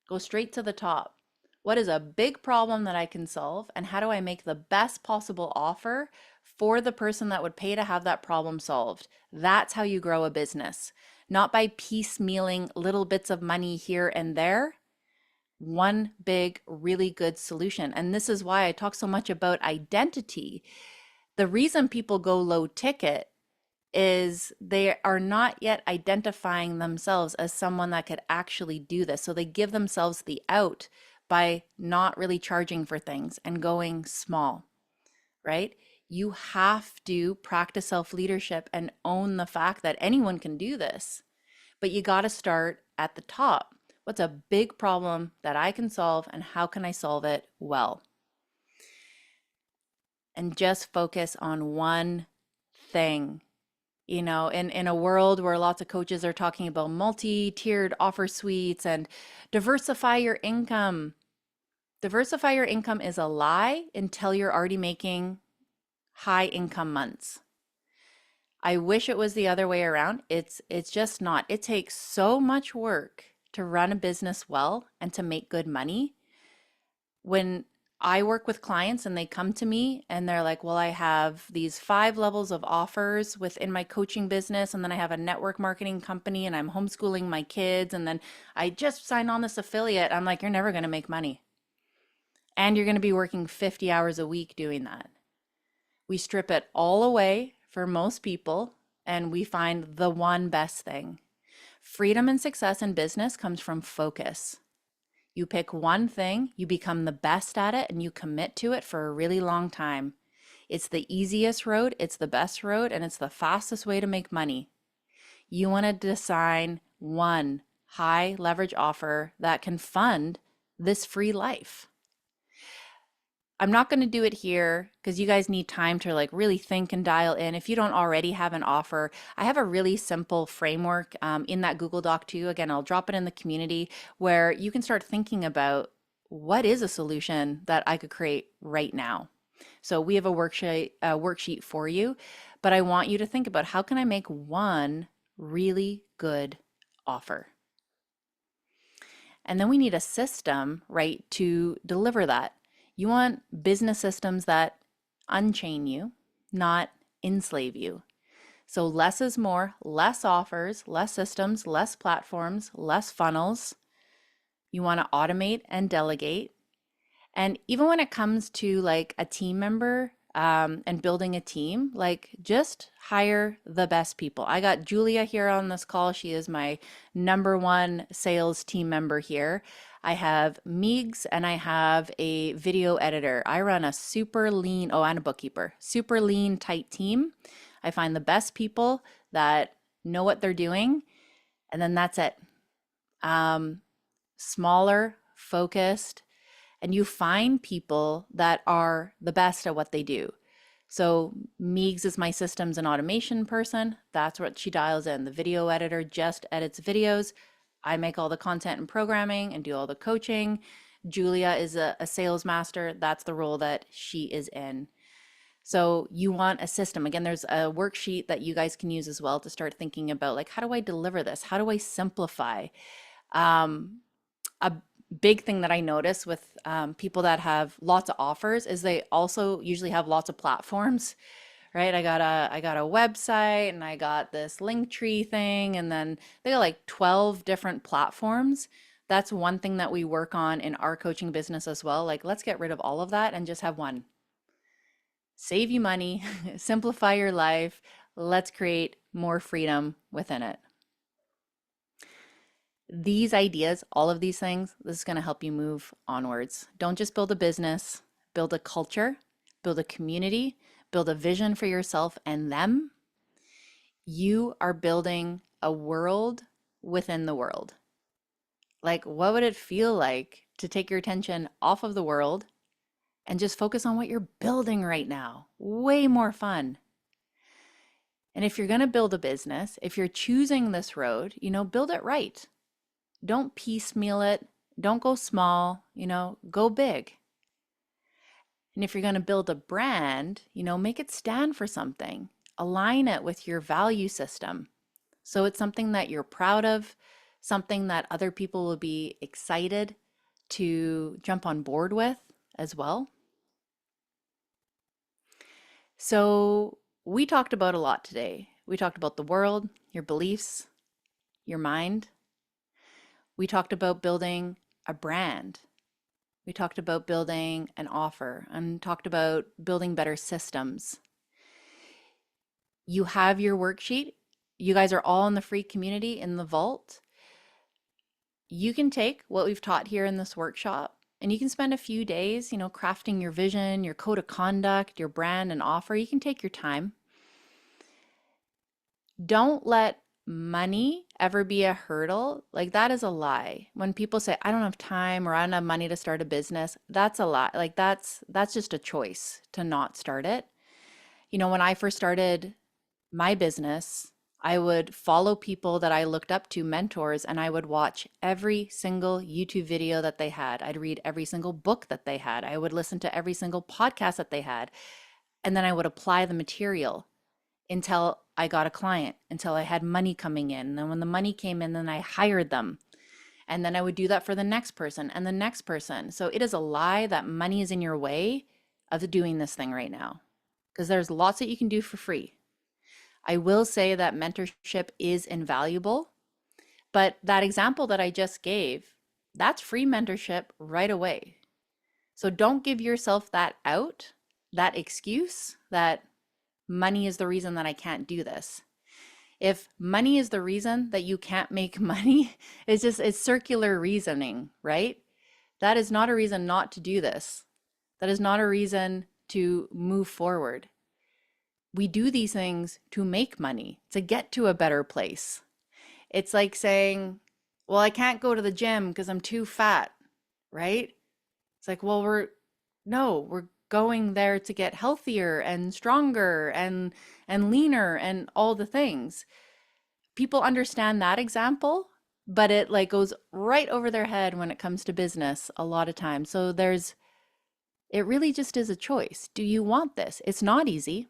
Go straight to the top. What is a big problem that I can solve? And how do I make the best possible offer for the person that would pay to have that problem solved? That's how you grow a business, not by piecemealing little bits of money here and there. One big, really good solution. And this is why I talk so much about identity. The reason people go low ticket is they are not yet identifying themselves as someone that could actually do this. So they give themselves the out by not really charging for things and going small, right? You have to practice self-leadership and own the fact that anyone can do this, but you got to start at the top. What's a big problem that I can solve and how can I solve it well? And just focus on one thing. In a world where lots of coaches are talking about multi-tiered offer suites and diversify your income. Diversify your income is a lie until you're already making high income months. I wish it was the other way around. It's just not. It takes so much work to run a business well and to make good money. When I work with clients and they come to me and they're like, "Well, I have these 5 levels of offers within my coaching business, and then I have a network marketing company and I'm homeschooling my kids, and then I just signed on this affiliate." I'm like, "You're never going to make money. And you're going to be working 50 hours a week doing that." We strip it all away for most people and we find the one best thing. Freedom and success in business comes from focus. You pick one thing, you become the best at it, and you commit to it for a really long time. It's the easiest road, it's the best road, and it's the fastest way to make money. You want to design one high leverage offer that can fund this free life. I'm not going to do it here because you guys need time to like really think and dial in. If you don't already have an offer, I have a really simple framework in that Google Doc too. Again, I'll drop it in the community where you can start thinking about what is a solution that I could create right now. So we have a worksheet for you, but I want you to think about how can I make one really good offer? And then we need a system, right, to deliver that. You want business systems that unchain you, not enslave you. So less is more, less offers, less systems, less platforms, less funnels. You want to automate and delegate. And even when it comes to like a team member and building a team, like just hire the best people. I got Julia here on this call. She is my #1 sales team member here. I have Meegs and I have a video editor. I run a super lean, oh, and a bookkeeper, super lean, tight team. I find the best people that know what they're doing, and then that's it. Smaller, focused, and you find people that are the best at what they do. So Meegs is my systems and automation person. That's what she dials in. The video editor just edits videos. I make all the content and programming and do all the coaching. Julia is a sales master. That's the role that she is in. So you want a system. Again, there's a worksheet that you guys can use as well to start thinking about like, how do I deliver this? How do I simplify? A big thing that I notice with people that have lots of offers is they also usually have lots of platforms, right? I got a website and I got this link tree thing, and then they got like 12 different platforms. That's one thing that we work on in our coaching business as well. Like, let's get rid of all of that and just have one. Save you money, simplify your life. Let's create more freedom within it. These ideas, all of these things, this is going to help you move onwards. Don't just build a business, build a culture, build a community, build a vision for yourself and them. You are building a world within the world. Like, what would it feel like to take your attention off of the world and just focus on what you're building right now? Way more fun. And if you're going to build a business, if you're choosing this road, build it right. Don't piecemeal it. Don't go small, go big. And if you're going to build a brand, make it stand for something. Align it with your value system. So it's something that you're proud of, something that other people will be excited to jump on board with as well. So we talked about a lot today. We talked about the world, your beliefs, your mind. We talked about building a brand. We talked about building an offer and talked about building better systems. You have your worksheet. You guys are all in the free community in the vault. You can take what we've taught here in this workshop and you can spend a few days, crafting your vision, your code of conduct, your brand and offer. You can take your time. Don't let money ever be a hurdle. Like, that is a lie. When people say, I don't have time or I don't have money to start a business, that's a lie. Like, that's just a choice to not start it. When I first started my business, I would follow people that I looked up to, mentors, and I would watch every single YouTube video that they had. I'd read every single book that they had. I would listen to every single podcast that they had. And then I would apply the material until I got a client, until I had money coming in. And then when the money came in, then I hired them. And then I would do that for the next person and the next person. So it is a lie that money is in your way of doing this thing right now, because there's lots that you can do for free. I will say that mentorship is invaluable, but that example that I just gave, that's free mentorship right away. So don't give yourself that out, that excuse that money is the reason that I can't do this. If money is the reason that you can't make money, it's circular reasoning, right? That is not a reason not to do this. That is not a reason to move forward. We do these things to make money, to get to a better place. It's like saying, well, I can't go to the gym because I'm too fat, right? It's like, well, we're going there to get healthier and stronger and leaner and all the things. People understand that example, but it like goes right over their head when it comes to business a lot of times. So it really just is a choice. Do you want this? It's not easy.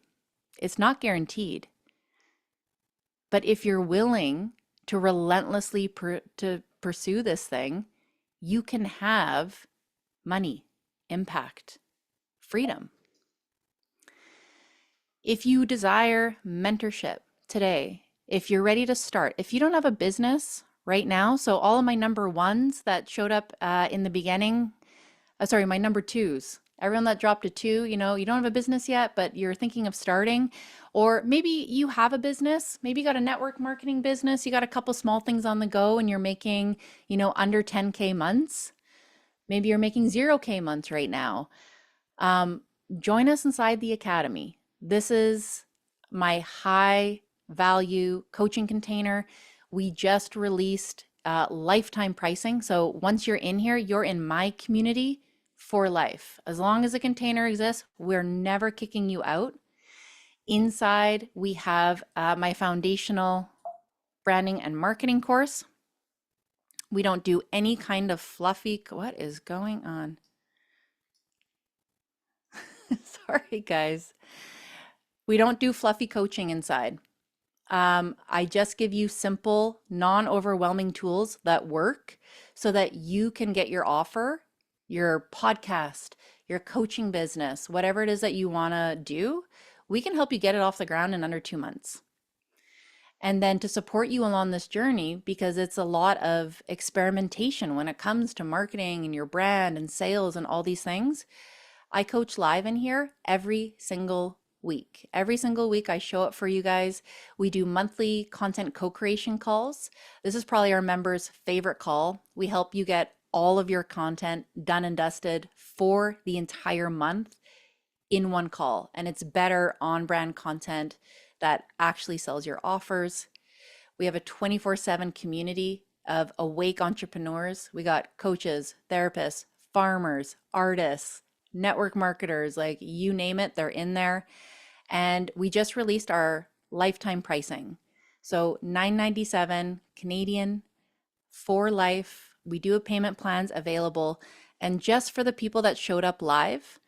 It's not guaranteed. But if you're willing to relentlessly to pursue this thing, you can have money, impact, freedom. If you desire mentorship today, if you're ready to start, if you don't have a business right now, so all of my number ones that showed up in the beginning, my number twos, everyone that dropped a two, you don't have a business yet, but you're thinking of starting, or maybe you have a business, maybe you got a network marketing business, you got a couple small things on the go and you're making, under 10K months. Maybe you're making 0K months right now. Join us inside the academy. This is my high value coaching container. We just released lifetime pricing. So once you're in here, you're in my community for life. As long as the container exists, we're never kicking you out. Inside, we have my foundational branding and marketing course. We don't do any kind of fluffy, what is going on? Sorry, guys. We don't do fluffy coaching inside. I just give you simple, non-overwhelming tools that work so that you can get your offer, your podcast, your coaching business, whatever it is that you want to do. We can help you get it off the ground in under 2 months. And then to support you along this journey, because it's a lot of experimentation when it comes to marketing and your brand and sales and all these things, I coach live in here every single week. Every single week, I show up for you guys. We do monthly content co creation calls. This is probably our members' favorite call. We help you get all of your content done and dusted for the entire month in one call. And it's better on brand content that actually sells your offers. We have a 24/7 community of awake entrepreneurs. We got coaches, therapists, farmers, artists, network marketers, like you name it, they're in there. And we just released our lifetime pricing. So 997 Canadian for life. We do have payment plans available. And just for the people that showed up live,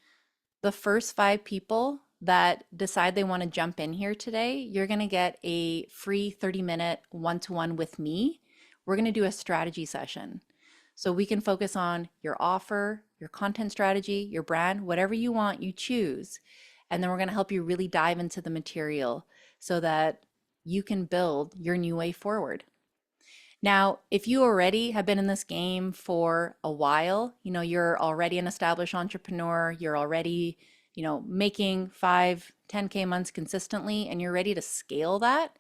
the first 5 people that decide they want to jump in here today, you're going to get a free 30-minute one-to-one with me. We're going to do a strategy session. So we can focus on your offer, your content strategy, your brand, whatever you want, you choose. And then we're going to help you really dive into the material so that you can build your new way forward. Now, if you already have been in this game for a while, you're already an established entrepreneur, you're already, making 5, 10K months consistently, and you're ready to scale that,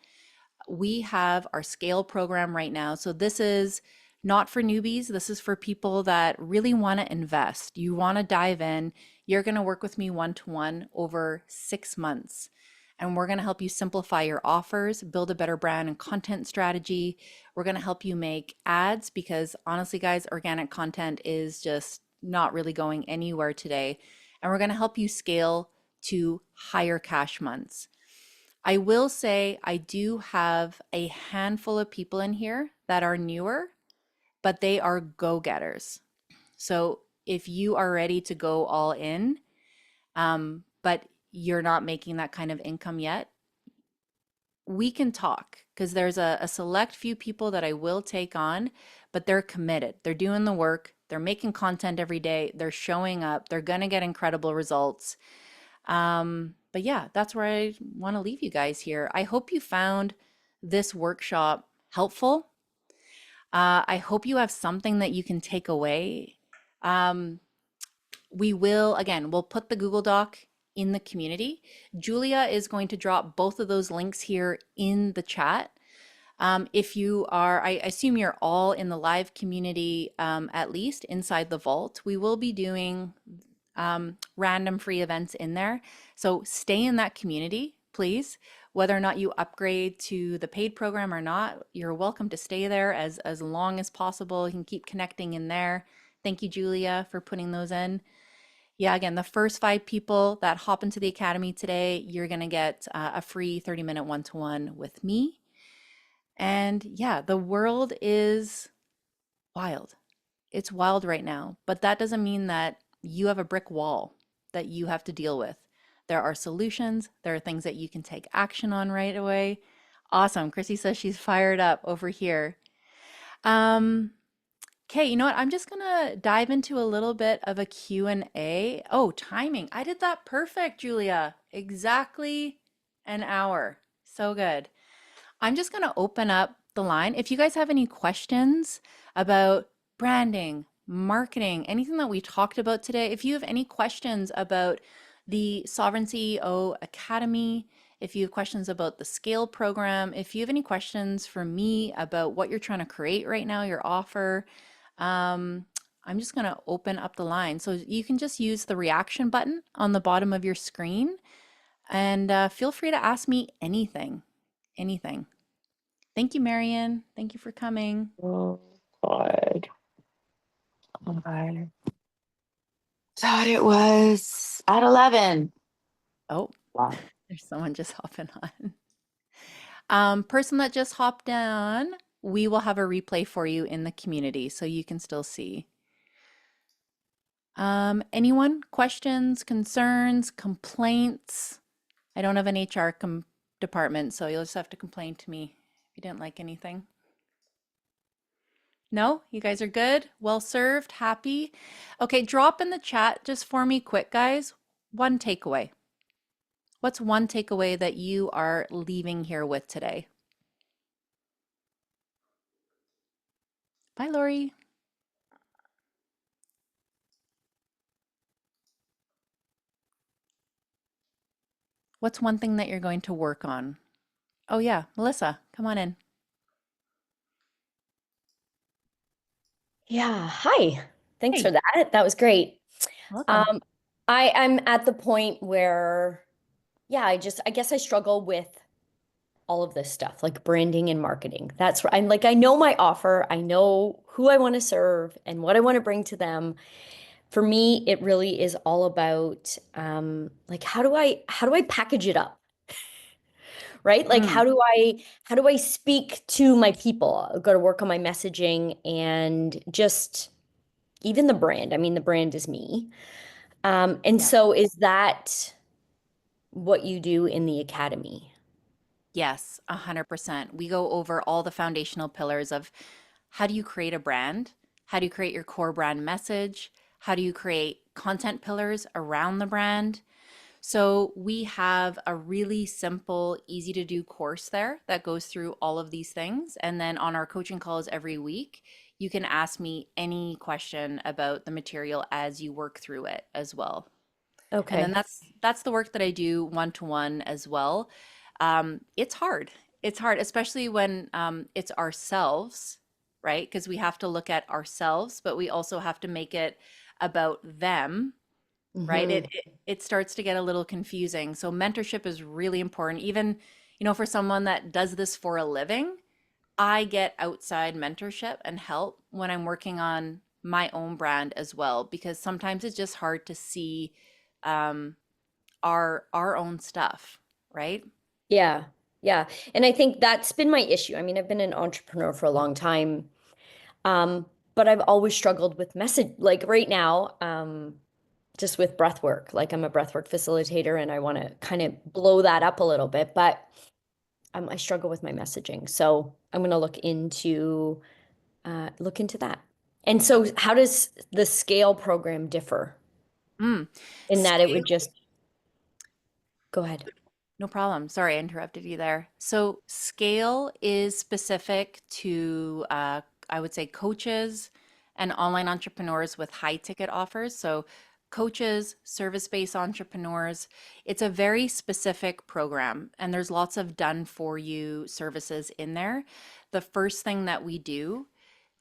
we have our scale program right now. So this is not for newbies. This is for people that really want to invest. You want to dive in. You're going to work with me one-to-one over 6 months. And we're going to help you simplify your offers, build a better brand and content strategy. We're going to help you make ads because honestly, guys, organic content is just not really going anywhere today. And we're going to help you scale to higher cash months. I will say I do have a handful of people in here that are newer, but they are go-getters. So if you are ready to go all in, but you're not making that kind of income yet, we can talk because there's a select few people that I will take on, but they're committed. They're doing the work. They're making content every day. They're showing up. They're going to get incredible results. But yeah, that's where I want to leave you guys here. I hope you found this workshop helpful. I hope you have something that you can take away. We'll put the Google Doc in the community. Julia is going to drop both of those links here in the chat. If you are, I assume you're all in the live community, at least inside the vault. We will be doing random free events in there. So stay in that community, please. Whether or not you upgrade to the paid program or not, you're welcome to stay there as long as possible. You can keep connecting in there. Thank you, Julia, for putting those in. Yeah, again, the first 5 people that hop into the Academy today, you're going to get a free 30-minute one-to-one with me. And yeah, the world is wild. It's wild right now, but that doesn't mean that you have a brick wall that you have to deal with. There are solutions. There are things that you can take action on right away. Awesome. Chrissy says she's fired up over here. Okay, you know what? I'm just gonna dive into a little bit of a Q&A. Oh, timing. I did that perfect, Julia. Exactly an hour. So good. I'm just gonna open up the line. If you guys have any questions about branding, marketing, anything that we talked about today, if you have any questions about the Sovereign CEO Academy, if you have questions about the Scale program, if you have any questions for me about what you're trying to create right now, your offer, I'm just going to open up the line. So you can just use the reaction button on the bottom of your screen and feel free to ask me anything, anything. Thank you, Marion. Thank you for coming. Oh, God. I thought it was at 11. Oh, Wow. there's someone just hopping on. Person that just hopped on, we will have a replay for you in the community so you can still see. Anyone? Questions, concerns, complaints? I don't have an HR department, so you'll just have to complain to me if you didn't like anything. No? You guys are good? Well served? Happy? Okay, drop in the chat just for me quick, guys. One takeaway. What's one takeaway that you are leaving here with today? Hi, Lori. What's one thing that you're going to work on? Oh, yeah, Melissa, come on in. Yeah, hi. Thanks for Hey, that. That was great. welcome. Um, I'm at the point where, yeah, I guess I struggle with all of this stuff, like branding and marketing. That's where I'm like, I know my offer, I know who I want to serve and what I want to bring to them. For me, it really is all about like how do I package it up, right? Like Mm, how do I speak to my people? I've got to work on my messaging and just even the brand. I mean, the brand is me. And yeah. so is that what you do in the academy? Yes, 100%. We go over all the foundational pillars of how do you create a brand? How do you create your core brand message? How do you create content pillars around the brand? So we have a really simple, easy to do course there that goes through all of these things. And then on our coaching calls every week, you can ask me any question about the material as you work through it as well. And then Okay. that's the work that I do one to one as well. It's hard. It's hard, especially when it's ourselves, right? Because we have to look at ourselves, but we also have to make it about them, right? Hmm. It starts to get a little confusing. So mentorship is really important. Even, for someone that does this for a living, I get outside mentorship and help when I'm working on my own brand as well, because sometimes it's just hard to see um, our own stuff, right? Yeah. Yeah. And I think that's been my issue. I mean, I've been an entrepreneur for a long time. But I've always struggled with message like right now, just with breath work. Like I'm a breath work facilitator and I want to kind of blow that up a little bit, but I struggle with my messaging. So I'm going to look into that. And so how does the scale program differ Mm. in that it would Scale, just go ahead? no problem. Sorry, I interrupted you there. So scale is specific to, I would say, coaches and online entrepreneurs with high ticket offers. So coaches, service-based entrepreneurs, it's a very specific program, and there's lots of done for you services in there. The first thing that we do,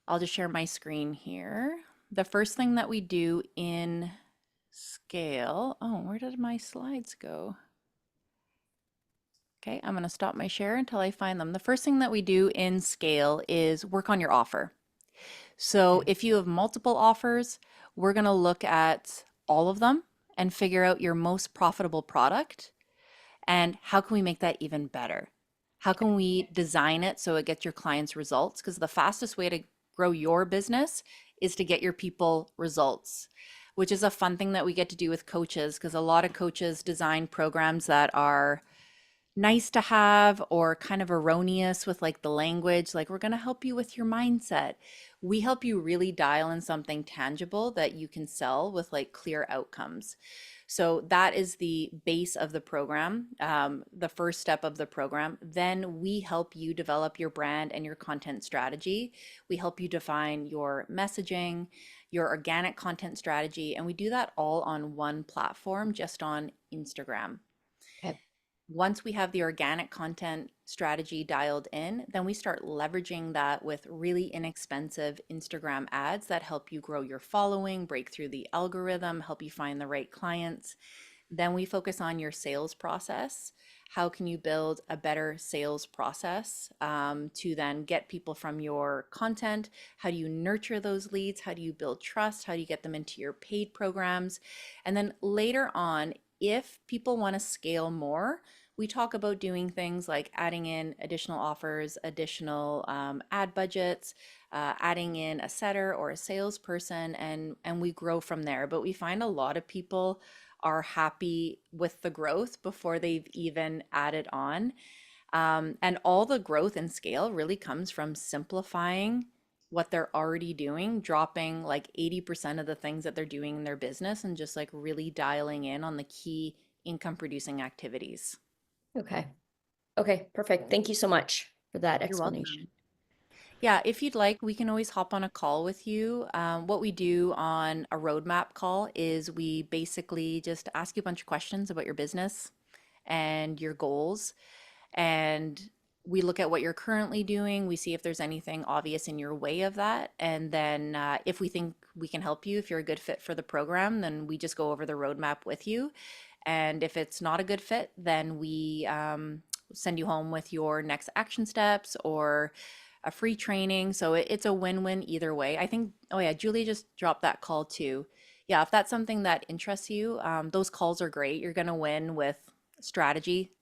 I'll just share my screen here. The first thing that we do in scale, oh, where did my slides go? Okay, I'm going to stop my share until I find them. The first thing that we do in scale is work on your offer. So Okay. if you have multiple offers, we're going to look at all of them and figure out your most profitable product and how can we make that even better? How can we design it so it gets your clients results? Because the fastest way to grow your business is to get your people results, which is a fun thing that we get to do with coaches because a lot of coaches design programs that are nice to have or kind of erroneous with like the language, like we're going to help you with your mindset. We help you really dial in something tangible that you can sell with like clear outcomes. So that is the base of the program, the first step of the program. Then we help you develop your brand and your content strategy. We help you define your messaging, your organic content strategy, and we do that all on one platform, just on Instagram. Okay. Once we have the organic content strategy dialed in, then we start leveraging that with really inexpensive Instagram ads that help you grow your following, break through the algorithm, help you find the right clients. Then we focus on your sales process. How can you build a better sales process to then get people from your content? How do you nurture those leads? How do you build trust? How do you get them into your paid programs? And then later on, if people want to scale more, we talk about doing things like adding in additional offers, additional ad budgets, adding in a setter or a salesperson, and we grow from there. But we find a lot of people are happy with the growth before they've even added on. And all the growth and scale really comes from simplifying what they're already doing, dropping like 80% of the things that they're doing in their business and just like really dialing in on the key income producing activities. Okay. Okay. Perfect. Thank you so much for that You're explanation. welcome. Yeah, if you'd like, we can always hop on a call with you. What we do on a roadmap call is we basically just ask you a bunch of questions about your business and your goals. And we look at what you're currently doing. We see if there's anything obvious in your way of that. And then if we think we can help you, if you're a good fit for the program, then we just go over the roadmap with you. And if it's not a good fit, then we send you home with your next action steps or a free training. So it's a win-win either way. I think, oh yeah, Julie just dropped that call too. Yeah, if that's something that interests you, those calls are great. You're going to win with strategy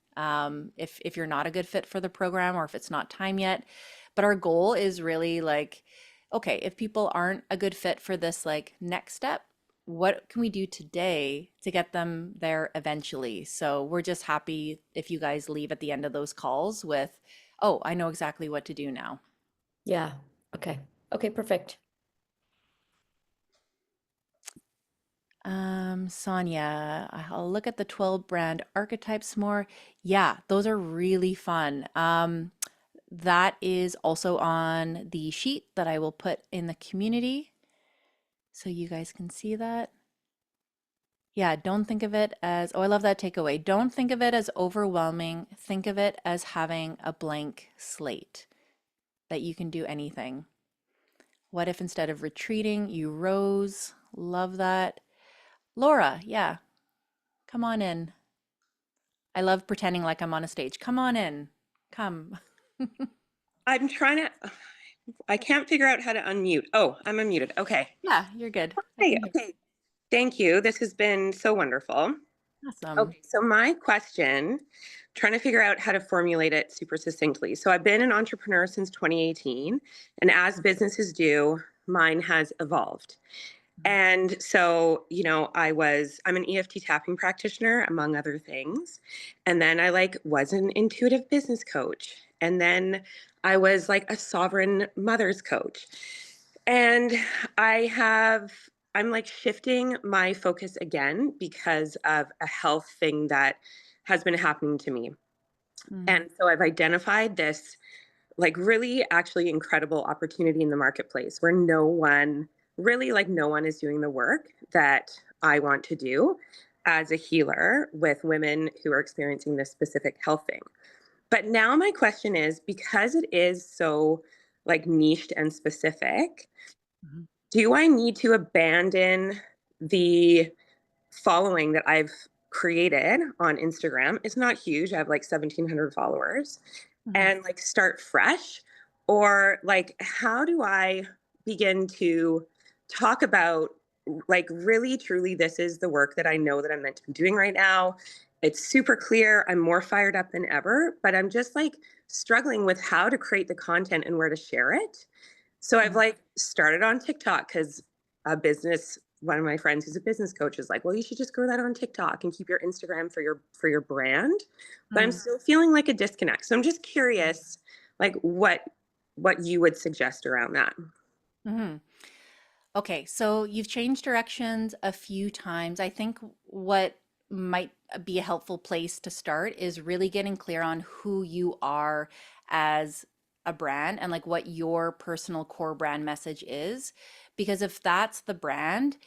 if you're not a good fit for the program or if it's not time yet. But our goal is really like, okay, if people aren't a good fit for this like next step, what can we do today to get them there eventually? So we're just happy if you guys leave at the end of those calls with, oh, I know exactly what to do now. Yeah. Okay. Okay, perfect. Sonia, I'll look at the 12 brand archetypes more. Yeah, those are really fun. That is also on the sheet that I will put in the community so you guys can see that. Yeah, don't think of it as, oh, I love that takeaway. Don't think of it as overwhelming. Think of it as having a blank slate that you can do anything. What if instead of retreating, you rose? Love that. Laura, yeah, come on in. I love pretending like I'm on a stage. Come on in. Come. I'm trying to, I can't figure out how to unmute. Oh, I'm unmuted. Okay. Yeah, you're good. I Hey, can hear okay. Thank you. This has been so wonderful. you. Awesome. Okay, so my question, trying to figure out how to formulate it super succinctly. So I've been an entrepreneur since 2018, and as businesses do, mine has evolved. And so, I'm an EFT tapping practitioner, among other things. And then I was an intuitive business coach. And then I was like a sovereign mother's coach. And I'm like shifting my focus again because of a health thing that has been happening to me. Mm, And so I've identified this like really actually incredible opportunity in the marketplace where no one is doing the work that I want to do as a healer with women who are experiencing this specific health thing. But now my question is, because it is so like niched and specific, mhm, do I need to abandon the following that I've created on Instagram? It's not huge. I have like 1,700 followers, mhm, and like start fresh? Or like, how do I begin to talk about like really truly this is the work that I know that I'm meant to be doing right now? It's super clear. I'm more fired up than ever, but I'm just like struggling with how to create the content and where to share it. So I've mhm, like started on TikTok because one of my friends who's a business coach is like, well, you should just grow that on TikTok and keep your Instagram for your brand. But I'm mm, still feeling like a disconnect. So I'm just curious, like what you would suggest around that. mhm. Okay, so you've changed directions a few times. I think what might be a helpful place to start is really getting clear on who you are as a brand and like what your personal core brand message is. Because if that's the brand,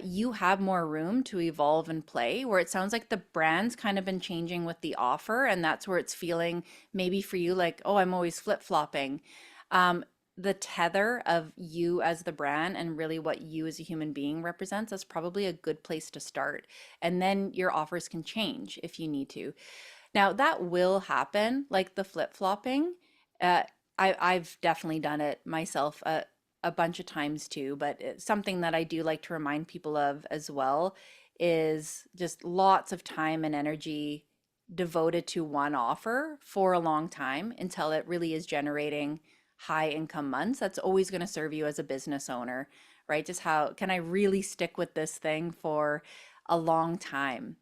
you have more room to evolve and play. Where it sounds like the brand's kind of been changing with the offer, and that's where it's feeling maybe for you like, oh, I'm always flip-flopping. Um, the tether of you as the brand and really what you as a human being represents, that's probably a good place to start. And then your offers can change if you need to. Now, that will happen, like the flip-flopping. Uh, I've definitely done it myself a bunch of times too, but it's something that I do like to remind people of as well is just lots of time and energy devoted to one offer for a long time until it really is generating high income months. That's always going to serve you as a business owner, right? Just how can I really stick with this thing for a long time?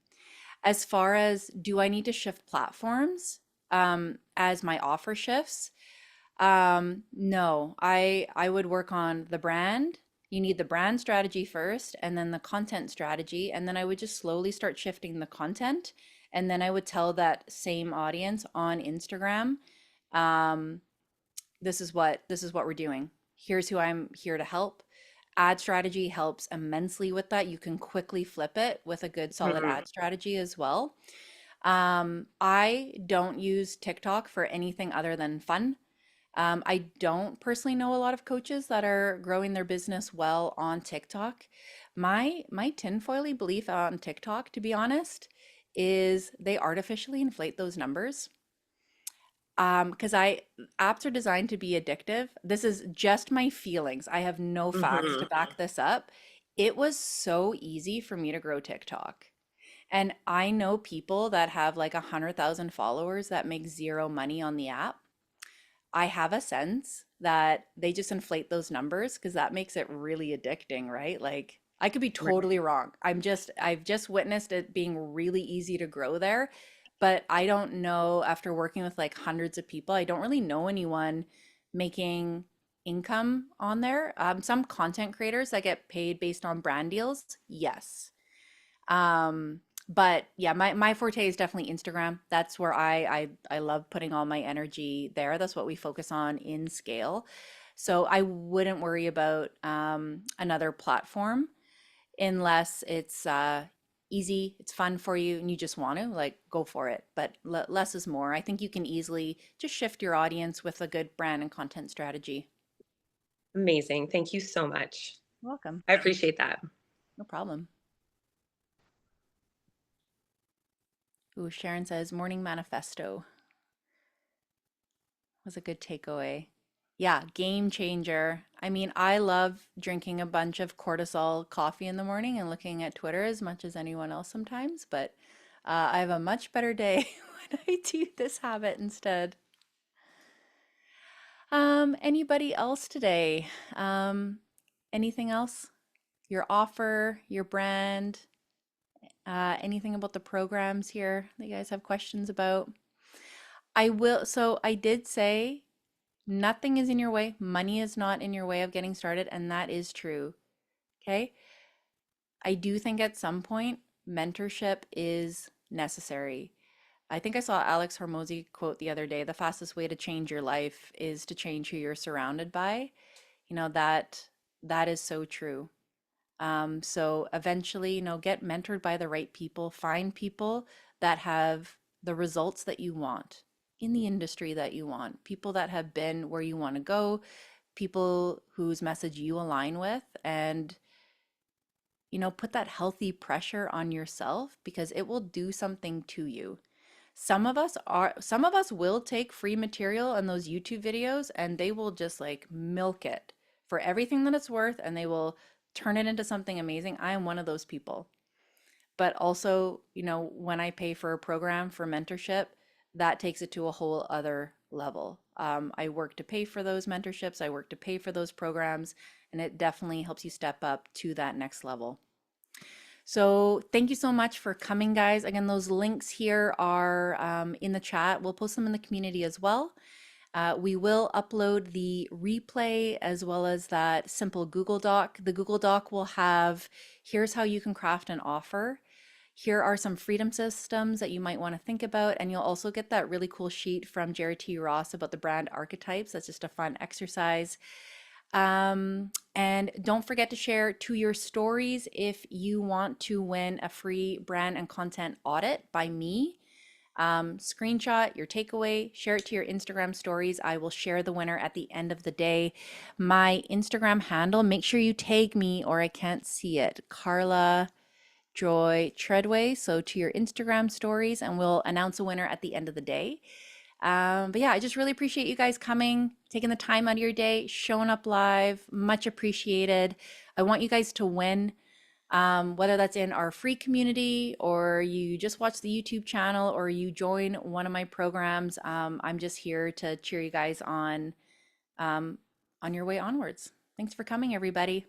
As far as do I need to shift platforms as my offer shifts? No, I would work on the brand. You need the brand strategy first, and then the content strategy, and then I would just slowly start shifting the content, and then I would tell that same audience on Instagram, um, this is what we're doing. Here's who I'm here to help. Ad strategy helps immensely with that. You can quickly flip it with a good solid Mhm. ad strategy as well. I don't use TikTok for anything other than fun. I don't personally know a lot of coaches that are growing their business well on TikTok. My tinfoily belief on TikTok, to be honest, is they artificially inflate those numbers. Because I apps are designed to be addictive. This is just my feelings. I have no facts to Mhm. back this up. It was so easy for me to grow TikTok. And I know people that have like 100,000 followers that make zero money on the app. I have a sense that they just inflate those numbers because that makes it really addicting, right? Like I could be Right. totally wrong. I've just witnessed it being really easy to grow there, but I don't know after working with like hundreds of people, I don't really know anyone making income on there. Some content creators that get paid based on brand deals, yes. But yeah, my forte is definitely Instagram. That's where I love putting all my energy there. That's what we focus on in scale. So I wouldn't worry about another platform unless it's easy, it's fun for you, and you just want to like go for it. But less is more. I think you can easily just shift your audience with a good brand and content strategy. Amazing. Thank you so much. Welcome. I appreciate that. No problem. Ooh, Sharon says morning manifesto was a good takeaway. Yeah, game changer. I mean, I love drinking a bunch of cortisol coffee in the morning and looking at Twitter as much as anyone else sometimes, but I have a much better day when I do this habit instead. Anybody else today? Anything else? Your offer, your brand, anything about the programs here that you guys have questions about? So I did say nothing is in your way. Money is not in your way of getting started, and that is true. Okay. I do think at some point mentorship is necessary. I think I saw Alex Hormozy quote the other day, the fastest way to change your life is to change who you're surrounded by. That is so true. So eventually, get mentored by the right people, find people that have the results that you want in the industry that you want, people that have been where you want to go, people whose message you align with, and put that healthy pressure on yourself because it will do something to you. Some of us will take free material and those YouTube videos and they will just like milk it for everything that it's worth and they will turn it into something amazing. I am one of those people. But also, when I pay for a program for mentorship, that takes it to a whole other level. I work to pay for those mentorships, I work to pay for those programs, and it definitely helps you step up to that next level. So thank you so much for coming, guys. Again, those links here are in the chat. We'll post them in the community as well. We will upload the replay as well as that simple Google Doc. The Google Doc will have, here's how you can craft an offer. Here are some freedom systems that you might want to think about. And you'll also get that really cool sheet from Jerry T. Ross about the brand archetypes. That's just a fun exercise. And don't forget to share to your stories if you want to win a free brand and content audit by me. Screenshot your takeaway, share it to your Instagram stories. I will share the winner at the end of the day. My Instagram handle, make sure you tag me or I can't see it. Carla Joy Treadway. So to your Instagram stories, and we'll announce a winner at the end of the day. But yeah, I just really appreciate you guys coming, taking the time out of your day, showing up live. Much appreciated. I want you guys to win, whether that's in our free community or you just watch the YouTube channel or you join one of my programs. I'm just here to cheer you guys on your way onwards. Thanks for coming, everybody.